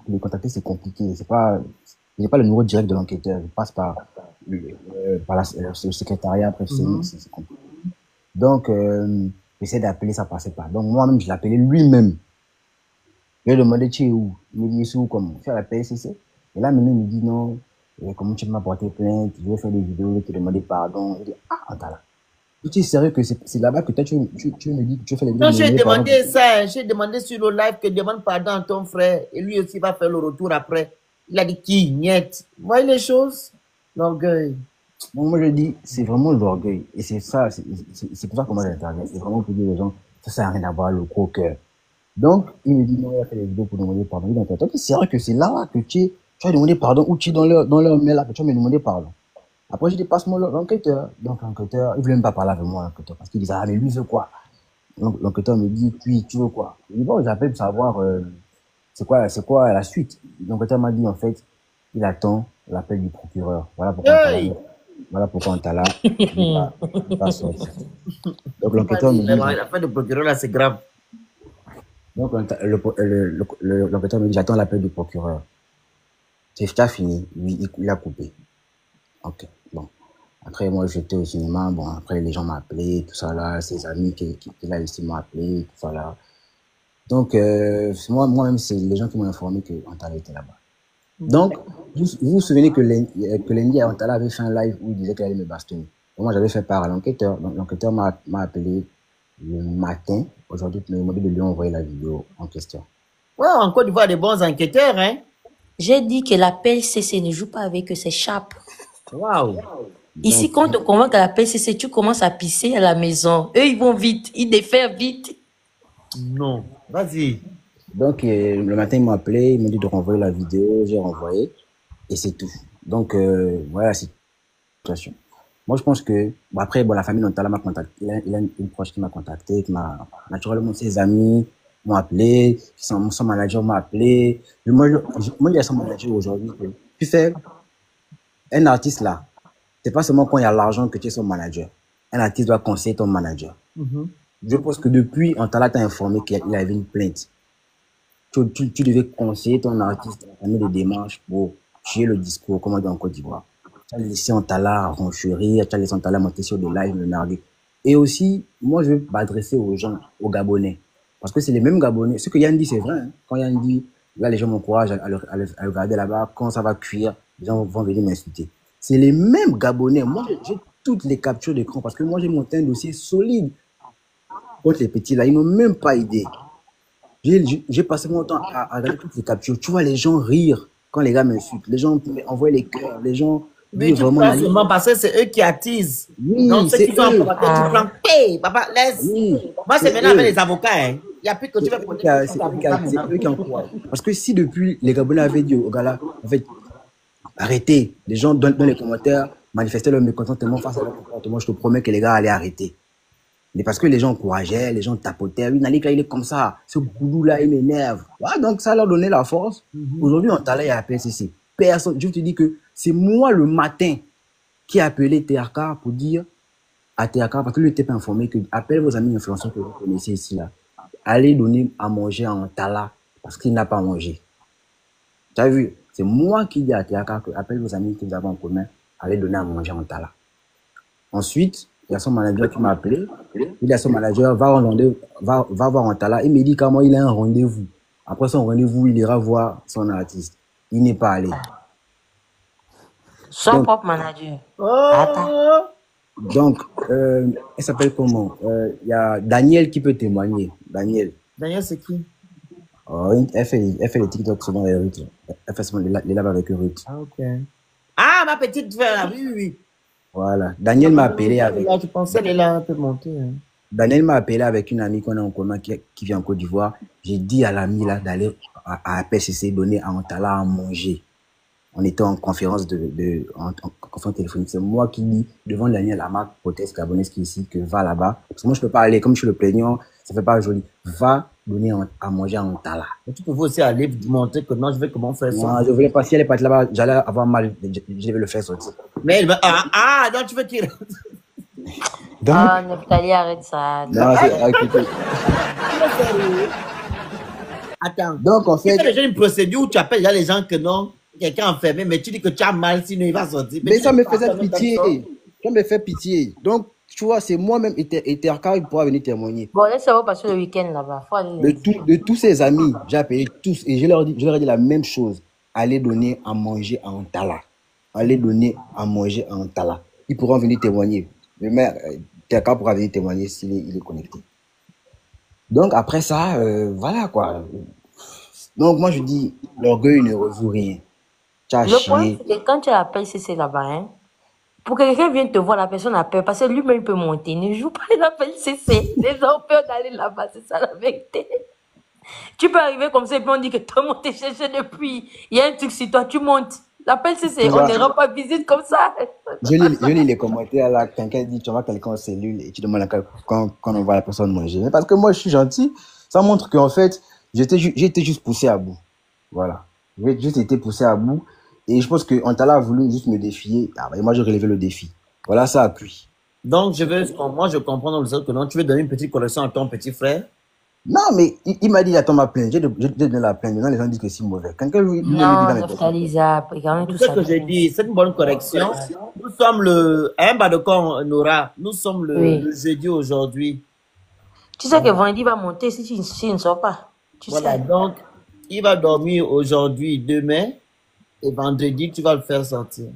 les contacter, c'est compliqué. Il n'est pas le numéro direct de l'enquêteur. Il passe par le secrétariat, après, c'est compliqué. Donc, j'essaie d'appeler, ça passait pas. Donc, moi-même, je l'appelais lui-même. Je lui ai demandé, tu es où? Il me dit, c'est où, comment? Je suis à la PSC. Et là, maintenant, il me dit, non, comment tu m'as porté plainte? Je vais faire des vidéos, je vais te demander pardon. Je dis, ah, attends là. Tu es sérieux que c'est là-bas que toi, tu me dis que tu fais les vidéos? Non, j'ai demandé ça. J'ai demandé sur le live que demande pardon à ton frère. Et lui aussi va faire le retour après. Il a dit qui? Niet. Vous voyez les choses? L'orgueil. Bon, moi, je dis, c'est vraiment l'orgueil. Et c'est ça, c'est pour ça que moi j'interviens. C'est vraiment pour dire aux gens, ça n'a rien à voir, le gros cœur. Donc, il me dit, non, il a fait des vidéos pour demander pardon. Donc, c'est vrai que c'est là que tu as demandé pardon, ou tu es dans leur mail là que tu as me demandé pardon. Après, je dis, passe-moi l'enquêteur. Donc, l'enquêteur, il voulait même pas parler avec moi, l'enquêteur, parce qu'il disait, ah, mais lui, il veut quoi? Donc, l'enquêteur me dit, puis, tu veux quoi? Je dis, bon, j'appelle pour savoir, c'est quoi la suite? L'enquêteur m'a dit, en fait, il attend l'appel du procureur. Voilà pourquoi on t'a là. Pas sorti. Donc, l'enquêteur me dit. L'appel du procureur, là, c'est grave. Donc, l'enquêteur me dit, j'attends l'appel du procureur. Tu as fini. Lui, il a coupé. Ok, bon. Après, moi, j'étais au cinéma. Bon, après, les gens m'ont appelé, tout ça là. Ses amis qui là ici m'ont appelé, tout ça là. Donc, moi-même, c'est les gens qui m'ont informé que Antala était là-bas. Donc, vous vous souvenez que lundi, Antala avait fait un live où il disait qu'il allait me bastonner. Donc, moi, j'avais fait part à l'enquêteur. Donc, l'enquêteur m'a appelé le matin. Aujourd'hui, il m'a demandé de lui envoyer la vidéo en question. Ouais, en Côte d'Ivoire, des bons enquêteurs, hein. J'ai dit que la PCC ne joue pas avec eux, c'est chape. Waouh. Ici, quand on te convoque à la PCC, tu commences à pisser à la maison. Eux, ils vont vite, ils défèrent vite. Non, vas-y. Donc, le matin, ils m'ont appelé, ils m'ont dit de renvoyer la vidéo, j'ai renvoyé, et c'est tout. Donc, voilà la situation. Moi, je pense que, bon, après, bon, la famille d'Antala m'a contacté, il a une proche qui m'a contacté, naturellement, ses amis m'ont appelé, son manager m'a appelé. Moi, il y a son manager aujourd'hui. Tu sais, un artiste là, c'est pas seulement quand il y a l'argent que tu es son manager. Un artiste doit conseiller ton manager. Je pense que depuis, Antala t'a informé qu'il avait une plainte. Tu devais conseiller ton artiste, amener des démarches pour tuer le discours, comme on dit en Côte d'Ivoire. Tu as laissé Antala renchérir, tu as laissé Antala monter sur des lives, le narguer. Et aussi, moi, je veux m'adresser aux gens, aux Gabonais. Parce que c'est les mêmes Gabonais. Ce que Yann dit, c'est vrai. Hein. Quand Yann dit, là, les gens m'encouragent à le regarder là-bas. Quand ça va cuire, les gens vont venir m'insulter. C'est les mêmes Gabonais. Moi, toutes les captures d'écran parce que moi, j'ai monté un dossier solide contre les petits là. Ils m'ont même pas aidé. J'ai passé mon temps à regarder toutes les captures. Tu vois les gens rire quand les gars m'insultent. Les gens envoient les cœurs. Les gens Mais tu vraiment. seulement parce que c'est eux qui attisent. Oui, Donc, ceux c'est qui sont en eux. commentaire, tu prends, hey, papa, laisse. Oui, Moi, c'est c'est maintenant eux. avec les avocats. Hein. Il n'y a plus que tu vas prendre C'est eux qui encouragent. Parce que si depuis les Gabonais avaient dit au gars là, en fait, arrêtez, les gens dans les commentaires manifestaient leur mécontentement face à leur comportement, je te promets que les gars allaient arrêter. Mais parce que les gens encourageaient, les gens tapotaient, oui, Nalik là, il est comme ça, ce goulou là, il m'énerve. Voilà, donc ça leur donnait la force. Aujourd'hui, on t'a là, il y a la PSCC. Personne, je te dis que c'est moi le matin qui a appelé TRK pour dire à TRK, parce que lui n'était pas informé, que appelle vos amis influenceurs que vous connaissez ici là. Allez donner à manger à un tala parce qu'il n'a pas mangé. Tu as vu? C'est moi qui dis à TRK que appelle vos amis que vous avez en commun, allez donner à manger à un tala. Ensuite, il y a son manager qui m'a appelé. Il a son manager, va voir un tala. Il me dit comment il a un rendez-vous. Après son rendez-vous, il ira voir son artiste. Il n'est pas allé. Son propre manager. Oh! Donc, elle s'appelle comment? Il y a Daniel qui peut témoigner. Daniel, c'est qui? elle fait les TikTok selon les Ruth. Elle fait seulement les lives avec Ruth. Ah, ok. Ah, ma petite frère, oui, oui. Voilà. Daniel m'a appelé avec. Là, je pensais qu'elle là peut monter. Hein. Daniel m'a appelé avec une amie qu'on a en commun qui vient en Côte d'Ivoire. J'ai dit à l'ami là d'aller à PCC donner à Antala à manger. On était en conférence en conférence téléphonique. C'est moi qui dis devant Daniel, la marque proteste gabonaise qui est ici, que va là-bas. Parce que moi, je peux pas aller, comme je suis le plaignant, ça fait pas joli. Va donner à manger à Antala. Et tu peux aussi aller montrer que non, je vais comment faire ça. Non, je voulais pas, si elle est partie là-bas, j'allais avoir mal, je vais le faire sortir. Mais elle va, donc tu veux qu'il... Donc, Neftali, arrête ça. non, écoutez. Attends. Donc, en fait. Tu fais déjà une procédure où tu appelles déjà les gens que non, quelqu'un enfermé, mais tu dis que tu as mal, sinon il va sortir. Mais ça me faisait pitié. Ça me fait pitié. Donc, tu vois, c'est moi-même et TRK, il pourra venir témoigner. Bon, laisse-moi passer le week-end là-bas. De tous ses amis, j'ai appelé tous et je leur ai dit la même chose. Allez donner à manger à Antala. Allez donner à manger à Antala. Ils pourront venir témoigner. Le maire, TRK pourra venir témoigner s'il est connecté. Donc, après ça, voilà quoi. Donc, moi, je dis, l'orgueil ne résout rien. Le problème, c'est que quand tu appelles CC là-bas, hein, pour que quelqu'un vienne te voir, la personne a peur, parce que lui-même peut monter. Ne joue pas, il appelle CC. Les gens ont peur d'aller là-bas, c'est ça la vérité. Tu peux arriver comme ça et puis on dit que tu as monté chercher depuis. Il y a un truc sur toi, tu montes. L'appel CC, on ne rend pas visite comme ça. Je lis les commentaires là, quelqu'un dit tu vois quelqu'un en cellule et tu demandes quand on voit la personne manger. Mais parce que moi je suis gentil, ça montre qu'en fait, j'ai été juste poussé à bout. Voilà. J'ai juste été poussé à bout. Et je pense qu'Antala a voulu juste me défier. Et moi, j'ai relevé le défi. Voilà, ça a pris. Donc, moi, je comprends dans le sens que non, tu veux donner une petite correction à ton petit frère? Non, mais il m'a dit, attends ma plainte. J'ai donné la plainte. Maintenant, les gens disent que c'est mauvais. Quelqu'un lui dit dans Lisa, tout ce que j'ai dit, c'est une bonne correction. Nous sommes Nora, nous sommes le jeudi aujourd'hui. Tu sais que vendredi va monter si tu ne sors pas. Voilà, donc, il va dormir aujourd'hui, demain. Et vendredi, tu vas le faire sortir.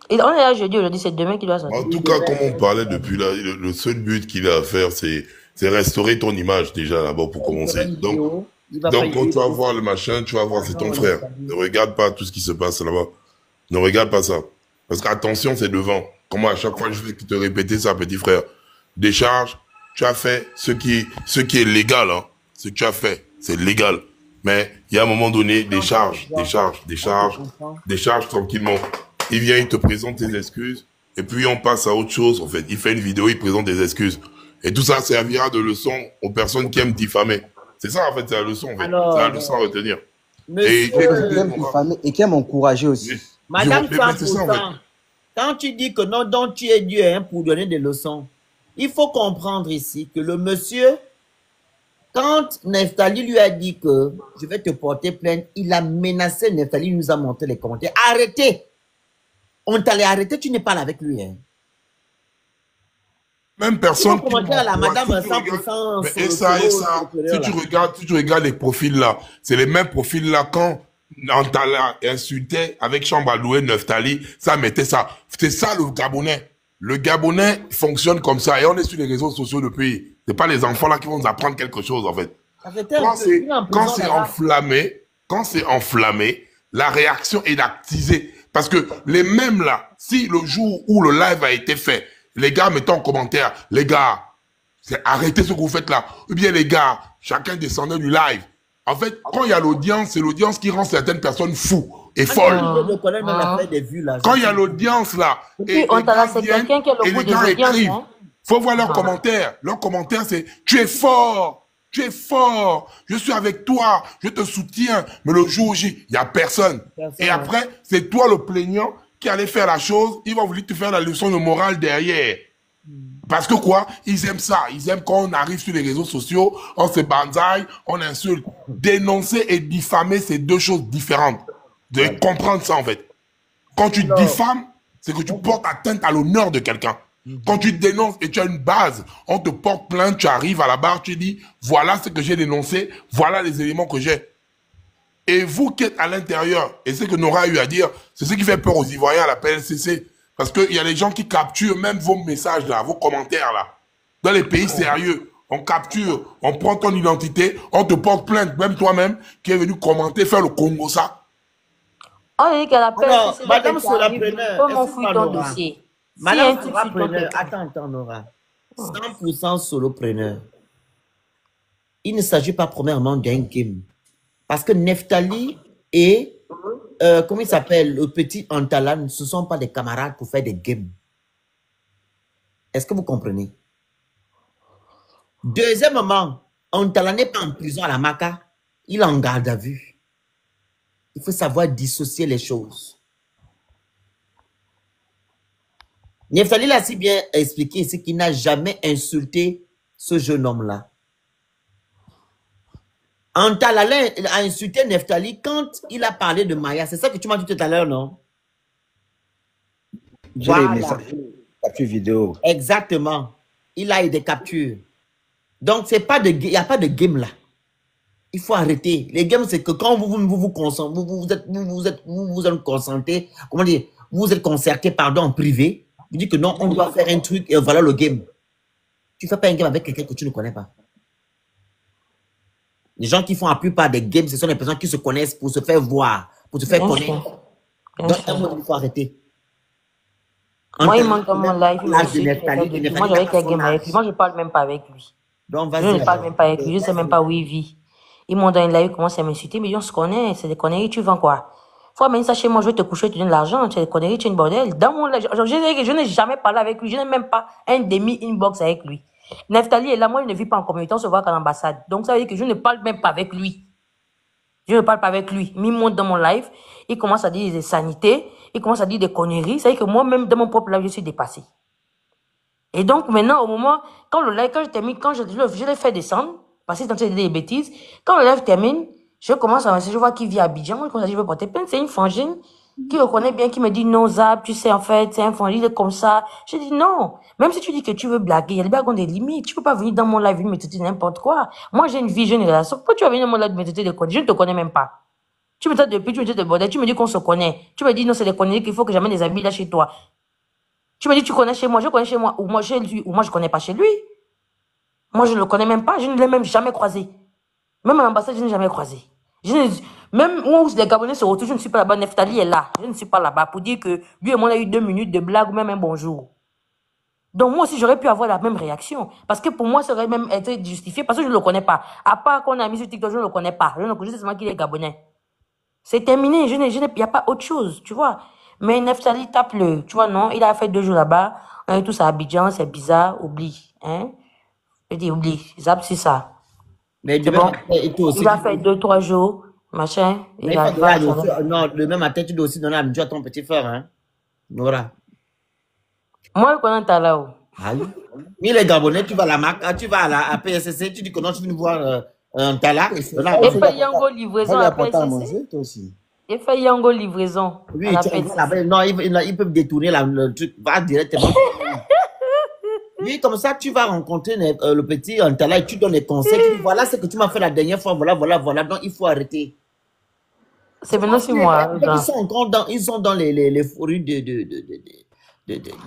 Et on est là jeudi, aujourd'hui, c'est demain qu'il doit sortir. En tout cas, comme on parlait depuis là, le seul but qu'il a à faire, c'est restaurer ton image déjà d'abord pour commencer. Donc quand tu vas voir le machin, tu vas voir, c'est ton frère. Ne regarde pas tout ce qui se passe là-bas. Ne regarde pas ça. Parce qu'attention, c'est devant. Comment à chaque fois, je vais te répéter ça, petit frère. Décharge, tu as fait ce qui est légal. Hein. Ce que tu as fait, c'est légal. Mais il y a un moment donné, décharge tranquillement. Il vient, il te présente tes excuses, et puis on passe à autre chose. En fait, il fait une vidéo, il présente des excuses. Et tout ça servira de leçon aux personnes qui aiment diffamer. C'est ça, en fait, c'est la leçon. En fait. C'est la leçon à retenir. Et qui aime encourager aussi. Madame 100%, quand tu dis que non, donc tu es Dieu pour donner des leçons, il faut comprendre ici que le monsieur... Quand Neftali lui a dit que je vais te porter plainte, il a menacé Neftali, il nous a montré les commentaires. Arrêtez! On t'allait arrêter, tu n'es pas là avec lui. Hein. Même personne. À la madame 100%. Si tu regardes les profils là, c'est les mêmes profils là. Quand Antala insultait avec chambre à louer Neftali, ça mettait ça. C'est ça le Gabonais. Le Gabonais fonctionne comme ça et on est sur les réseaux sociaux depuis. C'est pas les enfants là qui vont nous apprendre quelque chose en fait. Quand c'est enflammé, la réaction est actisée. Parce que les mêmes là, si le jour où le live a été fait, les gars mettent en commentaire, les gars, arrêtez ce que vous faites là. Ou bien les gars, chacun descendait du live. En fait, quand il y a l'audience, c'est l'audience qui rend certaines personnes fous et folles. Quand il y a l'audience là, et les gens écrivent, faut voir leurs commentaires. Leurs commentaires, c'est « Tu es fort, je suis avec toi, je te soutiens. » Mais le jour où il n'y a personne. Et après, c'est toi le plaignant qui allait faire la chose. Il va vouloir te faire la leçon de morale derrière. Parce que quoi? Ils aiment ça. Ils aiment quand on arrive sur les réseaux sociaux, on se banzaille, on insulte. Dénoncer et diffamer, c'est deux choses différentes. Vous devez comprendre ça en fait. Quand tu diffames, c'est que tu portes atteinte à l'honneur de quelqu'un. Quand tu dénonces et tu as une base, on te porte plainte, tu arrives à la barre, tu dis, voilà ce que j'ai dénoncé, voilà les éléments que j'ai. Et vous qui êtes à l'intérieur, et ce que Nora a eu à dire, c'est ce qui fait peur aux Ivoiriens à la PLCC. Parce qu'il y a des gens qui capturent même vos messages là, vos commentaires là. Dans les pays sérieux, on capture, on prend ton identité, on te porte plainte, même toi-même, qui est venu commenter, faire le Congo ça. On dit qu'elle appelle. Madame Solapreneur, comment fouille ton dossier? Madame Solapreneur, attends, Nora. 100% solopreneur. Il ne s'agit pas premièrement d'un game. Parce que Neftali et comment il s'appelle, le petit Antala, ce ne sont pas des camarades pour faire des games. Est-ce que vous comprenez? Deuxièmement, Antala n'est pas en prison à la Maca, il est en garde à vue. Il faut savoir dissocier les choses. Neftali l'a si bien expliqué ici qu'il n'a jamais insulté ce jeune homme-là. Antala a insulté Neftali quand il a parlé de Maya. C'est ça que tu m'as dit tout à l'heure, non? J'ai les messages, capture vidéo. Exactement. Il a eu des captures. Donc, c'est pas de, il n'y a pas de game là. Il faut arrêter. Les games, c'est que quand vous êtes concentré, comment dire, vous êtes concerté, pardon, en privé, vous dites que non, on doit faire un truc et voilà le game. Tu ne fais pas un game avec quelqu'un que tu ne connais pas. Les gens qui font la plupart des games, ce sont les personnes qui se connaissent pour se faire voir, pour se faire connaître. Donc, il faut arrêter. Moi, il monte dans mon live. Moi, j'avais quel game avec lui. Moi, je ne parle même pas avec lui. Donc, je ne parle même pas avec lui. Je ne sais même pas où il vit. Ils m'ont dans une live, commencent à m'insulter. Mais on se connaît. C'est des conneries. Tu vends quoi? Faut amener ça chez moi. Je vais te coucher, tu donnes de l'argent. Tu es des conneries, tu es une bordel. Dans mon live, je n'ai jamais parlé avec lui. Je n'ai même pas un demi-inbox avec lui. Neftali est là, moi je ne vis pas en communauté, on se voit qu'à l'ambassade. Donc ça veut dire que je ne parle même pas avec lui. Je ne parle pas avec lui. Il monte dans mon live, il commence à dire des sanités, il commence à dire des conneries. Ça veut dire que moi-même, dans mon propre live, je suis dépassé. Et donc maintenant, au moment, quand le live, quand je termine, quand je l'ai fait descendre, parce qu'il est en train de dire des bêtises, quand le live termine, je commence à avancer, je vois qu'il vit à Abidjan, je commence à dire, je veux porter plainte, c'est une frangine qui le connaît bien, qui me dit non, Zab, tu sais, en fait, c'est un frangine, il est comme ça. Je dis non. Même si tu dis que tu veux blaguer, il y a des blagues ont des limites. Tu peux pas venir dans mon live, me traiter n'importe quoi. Moi, j'ai une vie, j'ai une relation. Pourquoi tu vas venir dans mon live me traiter de quoi? Je ne te connais même pas. Tu me traites depuis, tu me traites de bordel, tu me dis qu'on se connaît. Tu me dis non, c'est des conneries qu'il faut que j'amène des amis là chez toi. Tu me dis tu connais chez moi, je connais chez moi, ou moi chez lui, ou moi je connais pas chez lui. Moi, je ne le connais même pas, je ne l'ai même jamais croisé. Même à l'ambassade, je n'ai jamais croisé. Même où les Gabonais se retrouvent, je ne suis pas là-bas. Neftali est là. Je ne suis pas là-bas pour dire que lui et moi, on a eu 2 minutes de blague ou même un bonjour. Donc, moi aussi, j'aurais pu avoir la même réaction. Parce que pour moi, ça aurait même été justifié parce que je ne le connais pas. À part qu'on a mis sur TikTok, je ne le connais pas. Je sais seulement qu'il est Gabonais. C'est terminé. Il n'y a pas autre chose, tu vois. Mais Neftali tape-le. Tu vois, non? Il a fait 2 jours là-bas. On est tous à Abidjan. C'est bizarre. Oublie. Hein? Je dis, oublie. Zap, c'est ça. Mais bon. Il a fait 2-3 jours, machin. Non, le même matin, tu dois aussi donner à Dieu à ton petit frère, hein. Nora. Moi, je connais Talao. Mais les Gabonais, tu vas à la MAC, tu vas à PSC, tu dis que non, tu viens voir un Tala. Et fait Yango livraison à PSC. Et fait Yango livraison. Oui, non, ils peuvent détourner le truc, va directement. Oui, comme ça, tu vas rencontrer le petit Antala et tu donnes les conseils. Tu dis, voilà ce que tu m'as fait la dernière fois, voilà. Donc, il faut arrêter. C'est maintenant 6 mois. Ils sont dans les fourrures du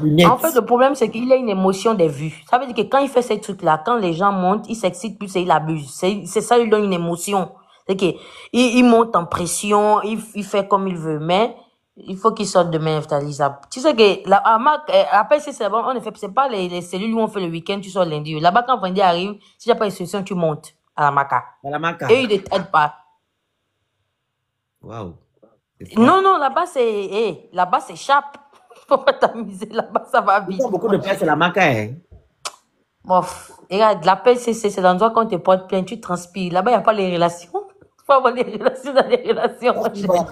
net. En fait, le problème, c'est qu'il a une émotion des vues. Ça veut dire que quand il fait ces trucs-là, quand les gens montent, il s'excite plus et il abuse. C'est ça, il donne une émotion. C'est que il monte en pression, il fait comme il veut, mais il faut qu'il sorte demain, Neftali. Tu sais que après, c'est bon, en effet, c'est pas les cellules où on fait le week-end, tu sors lundi. Là-bas, quand lundi arrive, si tu n'as pas de solution, tu montes à la maca. Et ils ne t'aident pas. Waouh. Non, là-bas, c'est chape. Faut pas t'amuser là-bas, ça va vite. Beaucoup de place, c'est la maca, hein. Bon, regarde, la PCC, c'est l'endroit quand tu te portes plainte, tu transpires. Là-bas, il n'y a pas les relations. Il faut avoir les relations dans les relations. Il n'y a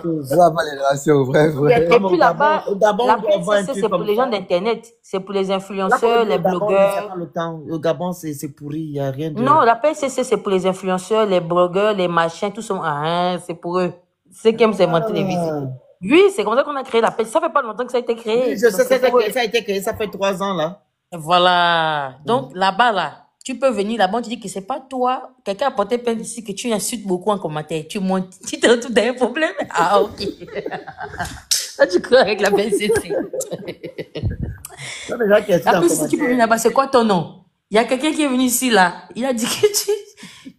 pas les relations, bref. Et puis là-bas, la PCC, c'est pour les gens d'Internet. C'est pour les influenceurs, les blogueurs. Le Gabon, c'est pourri, il n'y a rien de... Non, la PCC, c'est pour les influenceurs, les blogueurs, les machins, tout ça. Ah, c'est pour eux. Ceux qui aiment s'inventer des vidéos. Oui, c'est comme ça qu'on a créé la PCC. Ça fait pas longtemps que ça a été créé. Oui, je sais, ça a été créé, ça fait 3 ans, là. Voilà. Donc, là-bas, là, tu peux venir là-bas, tu dis que c'est pas toi. Quelqu'un a porté plainte ici, que tu insultes beaucoup en commentaire. Tu montes, tu te retrouves dans un problème. Ah, ok. Ça, tu crois avec la PCC. La PCC, tu peux venir là-bas, c'est quoi ton nom? Il y a quelqu'un qui est venu ici, là. Il a dit que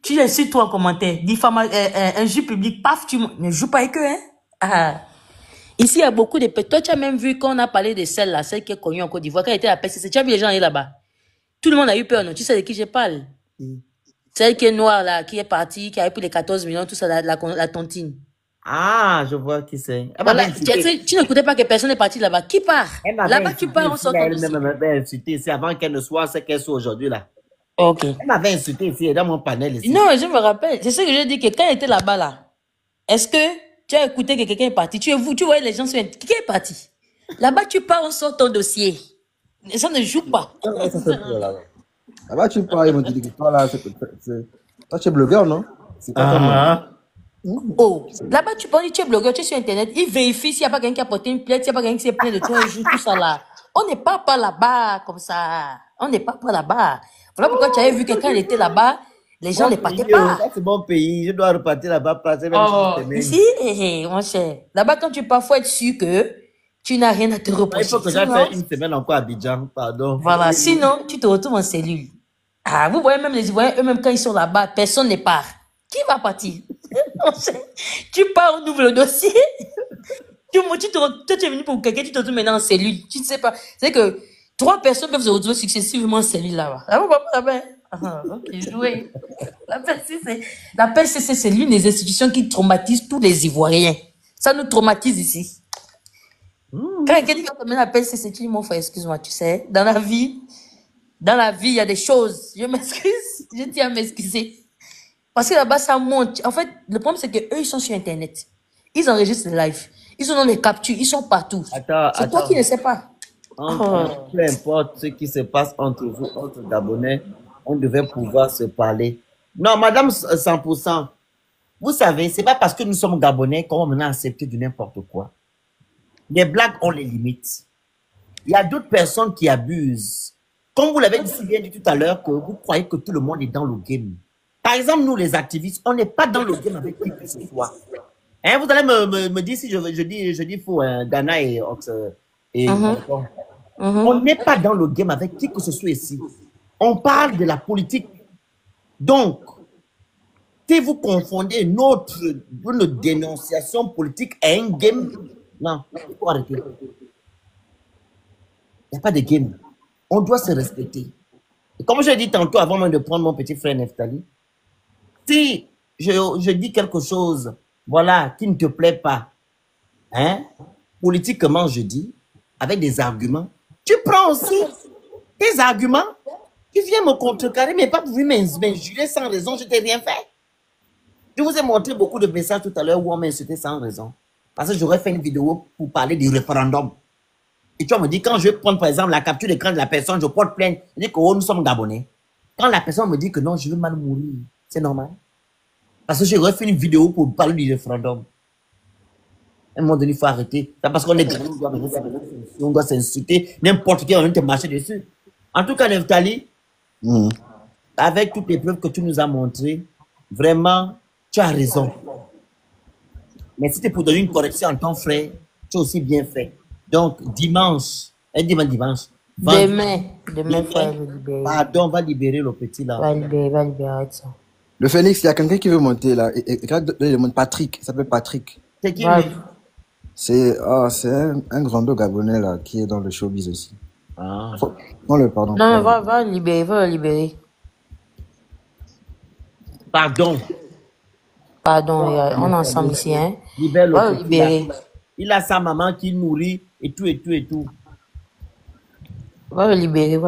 tu insultes toi en commentaire. Un jeu public, paf, tu ne joues pas avec eux, hein. Ah. Ici, il y a beaucoup de... Toi, tu as même vu quand on a parlé de celle-là, celle qui est connue en Côte d'Ivoire, quand elle était à la PCC, tu as vu les gens aller là-bas. Tout le monde a eu peur, non? Tu sais de qui je parle? Celle qui est noire, là, qui est partie, qui a pris les 14 millions, tout ça, la tontine. Ah, je vois qui c'est. Voilà. Tu n'écoutais pas que personne n'est parti là-bas. Qui part? Là-bas, tu pars, on sort ton dossier. Elle m'avait insulté ici avant qu'elle ne soit ce qu'elle soit aujourd'hui, là. Ok. Elle m'avait insulté ici, dans mon panel ici. Non, je me rappelle. C'est ce que j'ai dit, que quand elle était là-bas, là, est-ce que tu as écouté que quelqu'un est parti? Tu vois les gens sur Internet. Qui est parti? Là-bas, tu pars, on sort ton dossier. Les gens ne jouent pas. Là-bas, tu pars, ils vont te dire que toi, là, toi, tu es blogueur, non? C'est pas toi, Oh, là-bas, tu penses que tu es blogueur, tu es sur Internet. Ils vérifient s'il n'y a pas quelqu'un qui a porté une plainte, s'il n'y a pas quelqu'un qui s'est plaint de toi un jour, tout ça là. On n'est pas là-bas comme ça. On n'est pas là-bas. Voilà pourquoi tu avais vu quelqu'un était là-bas. Les gens ne partaient pas. C'est mon pays, je dois repartir là-bas, passer même ici, mon cher. Là-bas, quand tu pars, il faut être sûr que tu n'as rien à te reprocher. Il faut que j'aille faire une semaine encore à Abidjan, pardon. Voilà, sinon, tu te retrouves en cellule. Ah, vous voyez même les Ivoiriens, eux-mêmes, quand ils sont là-bas, personne ne part. Qui va partir? Tu pars, on ouvre le dossier. Toi, tu es venu pour quelqu'un, tu te retrouves maintenant en cellule. Tu ne sais pas. C'est que 3 personnes peuvent se retrouver successivement en cellule là-bas. Ah, vous voyez, ok, jouez. La PCC, c'est l'une des institutions qui traumatise tous les Ivoiriens. Ça nous traumatise ici. Quand quelqu'un dit qu'on te met la PCC, tu dis, mon frère, excuse-moi, tu sais, dans la vie, il y a des choses. Je m'excuse, je tiens à m'excuser. Parce que là-bas, ça monte. En fait, le problème, c'est qu'eux, ils sont sur Internet. Ils enregistrent les lives. Ils sont dans les captures. Ils sont partout. C'est toi qui ne sais pas. Peu importe ce qui se passe entre vous, entre Gabonais, on devait pouvoir se parler. Non, madame 100%, vous savez, c'est pas parce que nous sommes Gabonais qu'on va maintenant accepter du n'importe quoi. Les blagues ont les limites. Il y a d'autres personnes qui abusent. Comme vous l'avez dit si bien dit tout à l'heure, que vous croyez que tout le monde est dans le game. Par exemple, nous les activistes, on n'est pas dans le game avec qui que ce soit. Hein, vous allez me dire si je dis faux, hein, Ghana et on n'est pas dans le game avec qui que ce soit ici. On parle de la politique. Donc, si vous confondez une dénonciation politique à un game, non, il faut arrêter. Il n'y a pas de game. On doit se respecter. Et comme je l'ai dit tantôt avant même de prendre mon petit frère Neftali, si je dis quelque chose, voilà, qui ne te plaît pas, hein, politiquement je dis, avec des arguments, tu prends aussi tes arguments, tu viens me contrecarrer, mais pas pour m'injurer sans raison, je t'ai rien fait. Je vous ai montré beaucoup de messages tout à l'heure où on m'a insulté sans raison. Parce que j'aurais fait une vidéo pour parler du référendum. Et tu vas me dire, quand je vais prendre par exemple la capture d'écran de la personne, je porte plainte, je dis que oh, nous sommes Gabonais. Quand la personne me dit que non, je veux mal mourir, c'est normal. Parce que j'aurais fait une vidéo pour parler du référendum. À un moment donné, il faut arrêter. C'est parce qu'on est Gabonais, on doit s'insulter. N'importe qui, on vient te marcher dessus. En tout cas, Neftali, avec toutes les preuves que tu nous as montrées, vraiment, tu as raison. Mais si c'est pour donner une correction en ton frère, tu as aussi bien fait. Donc, dimanche, dimanche. Demain, faut le libérer. Pardon, va libérer le petit là. Va libérer ça. Le Phoenix, il y a quelqu'un qui veut monter là. Et il demande Patrick, il s'appelle Patrick. C'est qui lui? C'est un grando gabonais là, qui est dans le showbiz aussi. Ah. Pardon. Non, va le libérer. Pardon, on est ensemble ici, hein. libère Va le le petit. libérer. Il a sa maman qui le nourrit et tout. Va le libérer.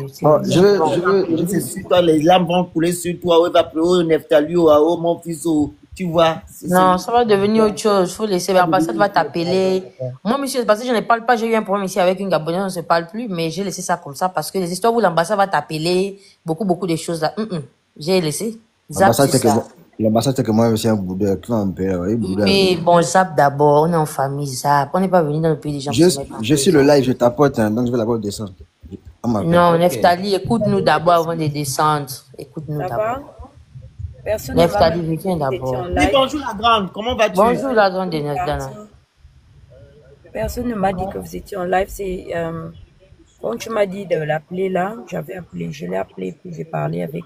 C'est sur toi, les larmes vont couler sur toi. Il va pleurer, oh, Neftali, oh, mon fils, oh, tu vois. Non, ça va devenir autre chose. Faut laisser. L'ambassade va t'appeler. Moi, monsieur, parce que je ne parle pas, j'ai eu un problème ici avec une Gabonaise, on ne se parle plus, mais j'ai laissé ça comme ça parce que les histoires où l'ambassade va t'appeler, beaucoup de choses là. J'ai laissé. Zap, L'ambassade, c'est que moi, je suis un boudeur, mais bon, zap d'abord, on est en famille, zap. On n'est pas venu dans le pays des gens. Je suis le live, je tapote, hein, donc je vais d'abord descendre. Non, Neftali, écoute-nous d'abord avant de descendre. Écoute-nous d'abord. Neftali, viens d'abord. Oui, bonjour la grande, comment vas-tu? Bonjour la grande de Neftali. Personne ne m'a dit que vous étiez en live. C'est quand tu m'as dit de l'appeler là, je l'ai appelé, puis j'ai parlé avec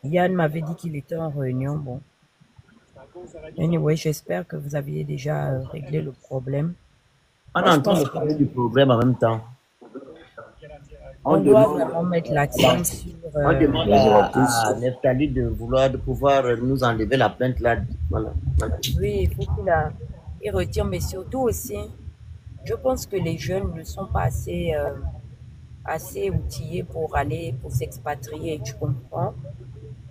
Yann m'avait dit qu'il était en réunion. Bon. Anyway, j'espère que vous aviez déjà réglé le problème. On est en train de parler du problème en même temps. On doit vraiment mettre l'accent sur... on demande à Neftali de pouvoir nous enlever la plainte là. Voilà. Oui, il faut qu'il retire, mais surtout aussi, je pense que les jeunes ne sont pas assez outillés pour s'expatrier, tu comprends?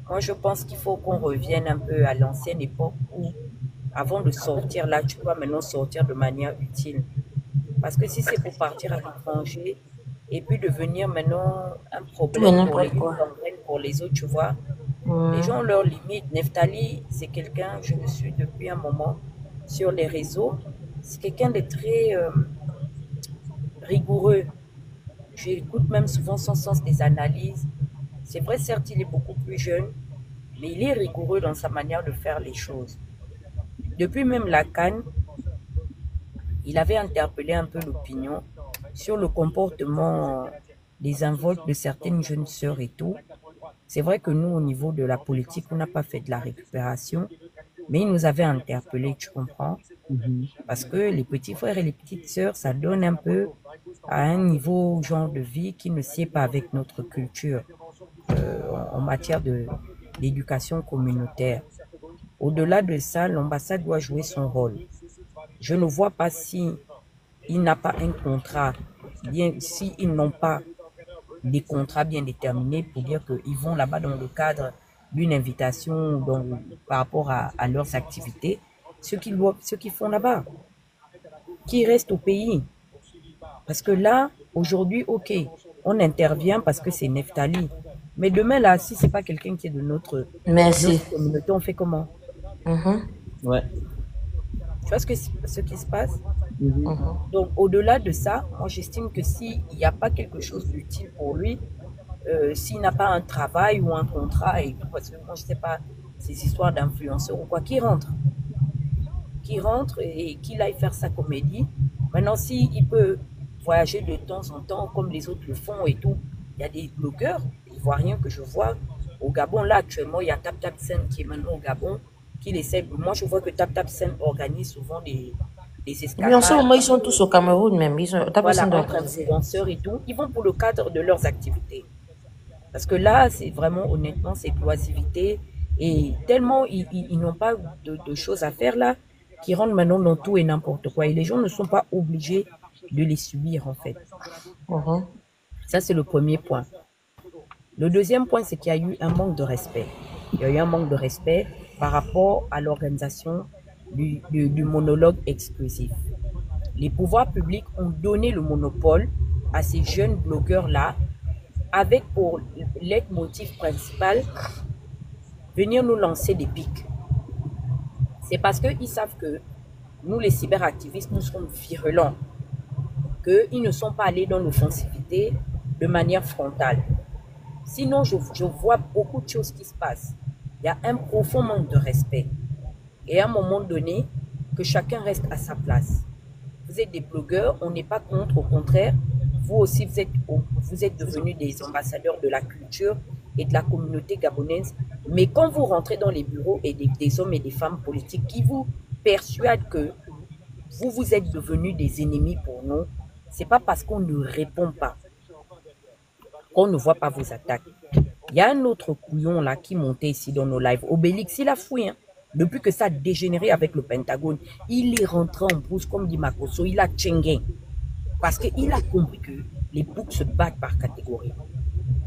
Moi, je pense qu'il faut qu'on revienne un peu à l'ancienne époque où, avant de sortir là, tu dois maintenant sortir de manière utile. Parce que si c'est pour partir à l'étranger et puis devenir maintenant un problème pour les autres, tu vois, les gens ont leurs limites. Neftali, c'est quelqu'un, je le suis depuis un moment sur les réseaux, c'est quelqu'un de très rigoureux. J'écoute même souvent son sens des analyses. C'est vrai, certes, il est beaucoup plus jeune, mais il est rigoureux dans sa manière de faire les choses. Depuis même la CAN, il avait interpellé un peu l'opinion sur le comportement des involtes de certaines jeunes sœurs et tout. C'est vrai que nous, au niveau de la politique, on n'a pas fait de la récupération, mais il nous avait interpellé, tu comprends? Parce que les petits frères et les petites sœurs, ça donne un peu à un niveau genre de vie qui ne sied pas avec notre culture en matière d'éducation communautaire. Au-delà de ça, l'ambassade doit jouer son rôle. Je ne vois pas si il n'a pas un contrat, s'ils n'ont pas des contrats bien déterminés pour dire qu'ils vont là-bas dans le cadre d'une invitation par rapport à leurs activités, ce qu'ils font là-bas, qui restent au pays. Parce que là, aujourd'hui, ok, on intervient parce que c'est Neftali. Mais demain, là, si c'est pas quelqu'un qui est de notre communauté, on fait comment? Ouais. Tu vois ce qui se passe? Donc, au-delà de ça, moi, j'estime que s'il n'y a pas quelque chose d'utile pour lui, s'il n'a pas un travail ou un contrat, et tout, parce que moi, je ne sais pas, ces histoires d'influenceurs ou quoi, qu'il rentre et qu'il aille faire sa comédie. Maintenant, s'il peut voyager de temps en temps, comme les autres le font et tout, il y a des blogueurs ivoiriens que je vois au Gabon. Là, actuellement, il y a TapTapSend qui est maintenant au Gabon, qui essaie. Moi, je vois que TapTapSend organise souvent des escapades. Mais en ce moment, ils sont tous au Cameroun même. Ils sont voilà, entre influenceurs et tout. Ils vont pour le cadre de leurs activités. Parce que là, c'est vraiment, honnêtement, c'est l'oisivité. Et tellement ils n'ont pas de choses à faire là, qui rentrent maintenant dans tout et n'importe quoi. Et les gens ne sont pas obligés de les subir, en fait. Ça, c'est le premier point. Le deuxième point, c'est qu'il y a eu un manque de respect. Il y a eu un manque de respect par rapport à l'organisation du monologue exclusif. Les pouvoirs publics ont donné le monopole à ces jeunes blogueurs-là avec pour leitmotiv principal venir nous lancer des pics. C'est parce qu'ils savent que nous, les cyberactivistes, nous sommes virulents, qu'ils ne sont pas allés dans l'offensivité de manière frontale. Sinon, je vois beaucoup de choses qui se passent. Il y a un profond manque de respect. et à un moment donné, que chacun reste à sa place. Vous êtes des blogueurs, on n'est pas contre, au contraire, vous aussi, vous êtes devenus des ambassadeurs de la culture et de la communauté gabonaise. Mais quand vous rentrez dans les bureaux et des hommes et des femmes politiques qui vous persuadent que vous êtes devenus des ennemis pour nous, c'est pas parce qu'on ne répond pas qu'on ne voit pas vos attaques. Il y a un autre couillon là qui montait ici dans nos lives. Obélix, il a fouillé. Hein. Depuis que ça a dégénéré avec le Pentagone, il est rentré en brousse comme dit Makoso, il a tchengué. Parce qu'il a compris que les boucs se battent par catégorie.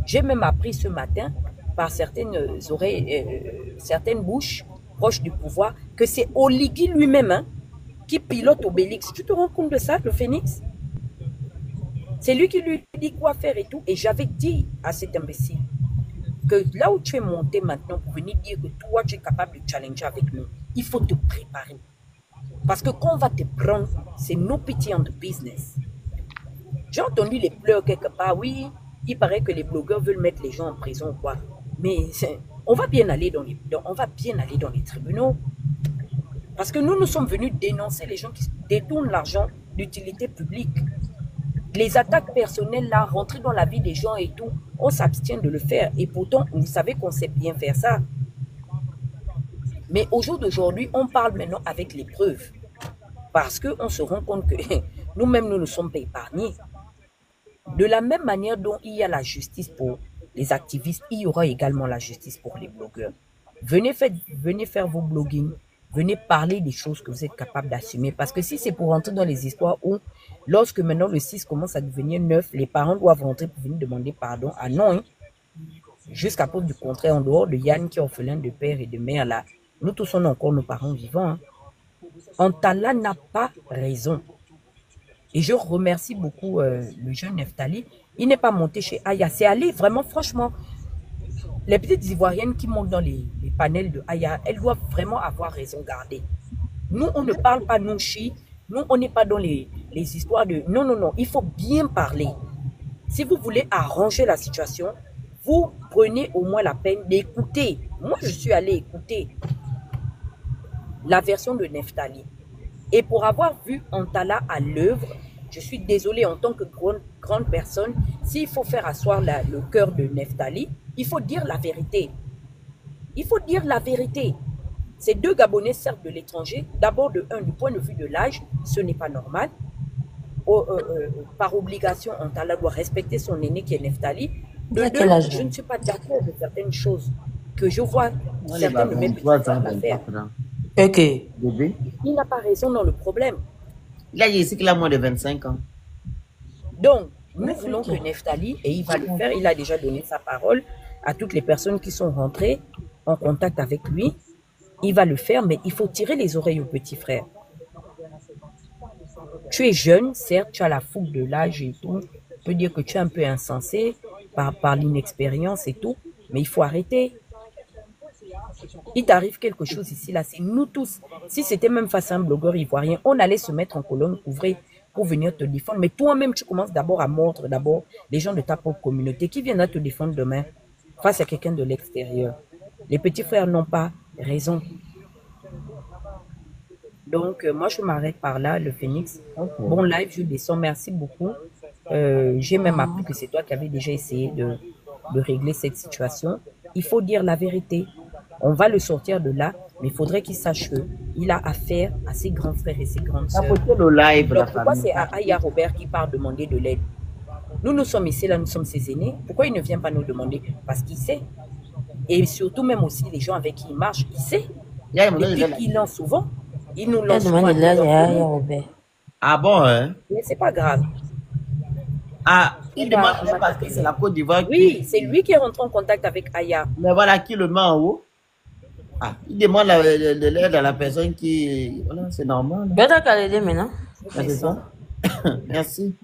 J'ai même appris ce matin par certaines oreilles, certaines bouches proches du pouvoir que c'est Oligui lui-même hein, qui pilote Obélix. Tu te rends compte de ça, le Phénix? C'est lui qui lui dit quoi faire et tout. Et j'avais dit à cet imbécile que là où tu es monté maintenant pour venir dire que toi, tu es capable de challenger avec nous, il faut te préparer. Parce que quand on va te prendre, c'est no pity on the business. J'ai entendu les pleurs quelque part. Oui, il paraît que les blogueurs veulent mettre les gens en prison ou quoi. Mais on va bien aller dans les tribunaux. Parce que nous sommes venus dénoncer les gens qui détournent l'argent d'utilité publique. Les attaques personnelles, là, rentrer dans la vie des gens et tout, on s'abstient de le faire. Et pourtant, vous savez qu'on sait bien faire ça. Mais au jour d'aujourd'hui, on parle maintenant avec les preuves. Parce qu'on se rend compte que nous-mêmes, nous ne sommes pas épargnés. De la même manière dont il y a la justice pour les activistes, il y aura également la justice pour les blogueurs. Venez faire vos bloggings. Venez parler des choses que vous êtes capable d'assumer. Parce que si c'est pour rentrer dans les histoires où, lorsque maintenant le 6 commence à devenir 9, les parents doivent rentrer pour venir demander pardon. Ah non, hein? Jusqu'à cause du contraire, en dehors de Yann qui est orphelin de père et de mère, là, nous tous on a encore nos parents vivants. Hein? Antala n'a pas raison. Et je remercie beaucoup le jeune Neftali. Il n'est pas monté chez Aya. C'est allé vraiment, franchement. Les petites Ivoiriennes qui montent dans les panels de Aya, elles doivent vraiment avoir raison gardée. Nous, on ne parle pas non-chi. Nous, on n'est pas dans les histoires de... Non, non, non. Il faut bien parler. Si vous voulez arranger la situation, vous prenez au moins la peine d'écouter. Moi, je suis allé écouter la version de Neftali. Et pour avoir vu Antala à l'œuvre, je suis désolée en tant que grande personne, s'il faut faire asseoir le cœur de Neftali, il faut dire la vérité. Il faut dire la vérité. Ces deux Gabonais servent de l'étranger. D'abord, du point de vue de l'âge, ce n'est pas normal. Par obligation, Antala doit respecter son aîné qui est Neftali. De deux, je ne suis pas d'accord de certaines choses que je vois certaines de mes petits frères faire. Ok. Il n'a pas raison dans le problème. Il a dit ici qu'il a moins de 25 ans. Donc, nous voulons que Neftali, et il va le faire, il a déjà donné sa parole à toutes les personnes qui sont rentrées en contact avec lui. Il va le faire, mais il faut tirer les oreilles au petit frère. Tu es jeune, certes, tu as la fougue de l'âge et tout. On peut dire que tu es un peu insensé par l'inexpérience et tout, mais il faut arrêter. Il t'arrive quelque chose ici, là, c'est nous tous. Si c'était même face à un blogueur ivoirien, on allait se mettre en colonne ouvrée pour venir te défendre. Mais toi-même, tu commences d'abord à mordre les gens de ta propre communauté qui viendront te défendre demain face à quelqu'un de l'extérieur. Les petits frères n'ont pas raison. Donc, moi, je m'arrête par là, le Phénix. Okay. Bon live, je descends. Merci beaucoup. J'ai même appris que c'est toi qui avais déjà essayé de régler cette situation. Il faut dire la vérité. On va le sortir de là, mais il faudrait qu'il sache qu'il a affaire à ses grands frères et ses grandes sœurs. Le live, donc, pourquoi c'est à Aya Robert qui part demander de l'aide? Nous sommes ici, là, nous sommes ses aînés. Pourquoi il ne vient pas nous demander? Parce qu'il sait. Et surtout, même aussi, les gens avec qui il marche, il sait. Et puis, il lance souvent. Il nous lance souvent. Ah bon, hein? Mais c'est pas grave. Ah, il demande parce que c'est la Côte d'Ivoire. Oui, c'est lui qui est rentré en contact avec Aya. Mais voilà, qui le met en haut? Ah, il demande de l'aide à la personne qui... Voilà, c'est normal. Peut-être qu'elle est maintenant. C'est ça. Merci.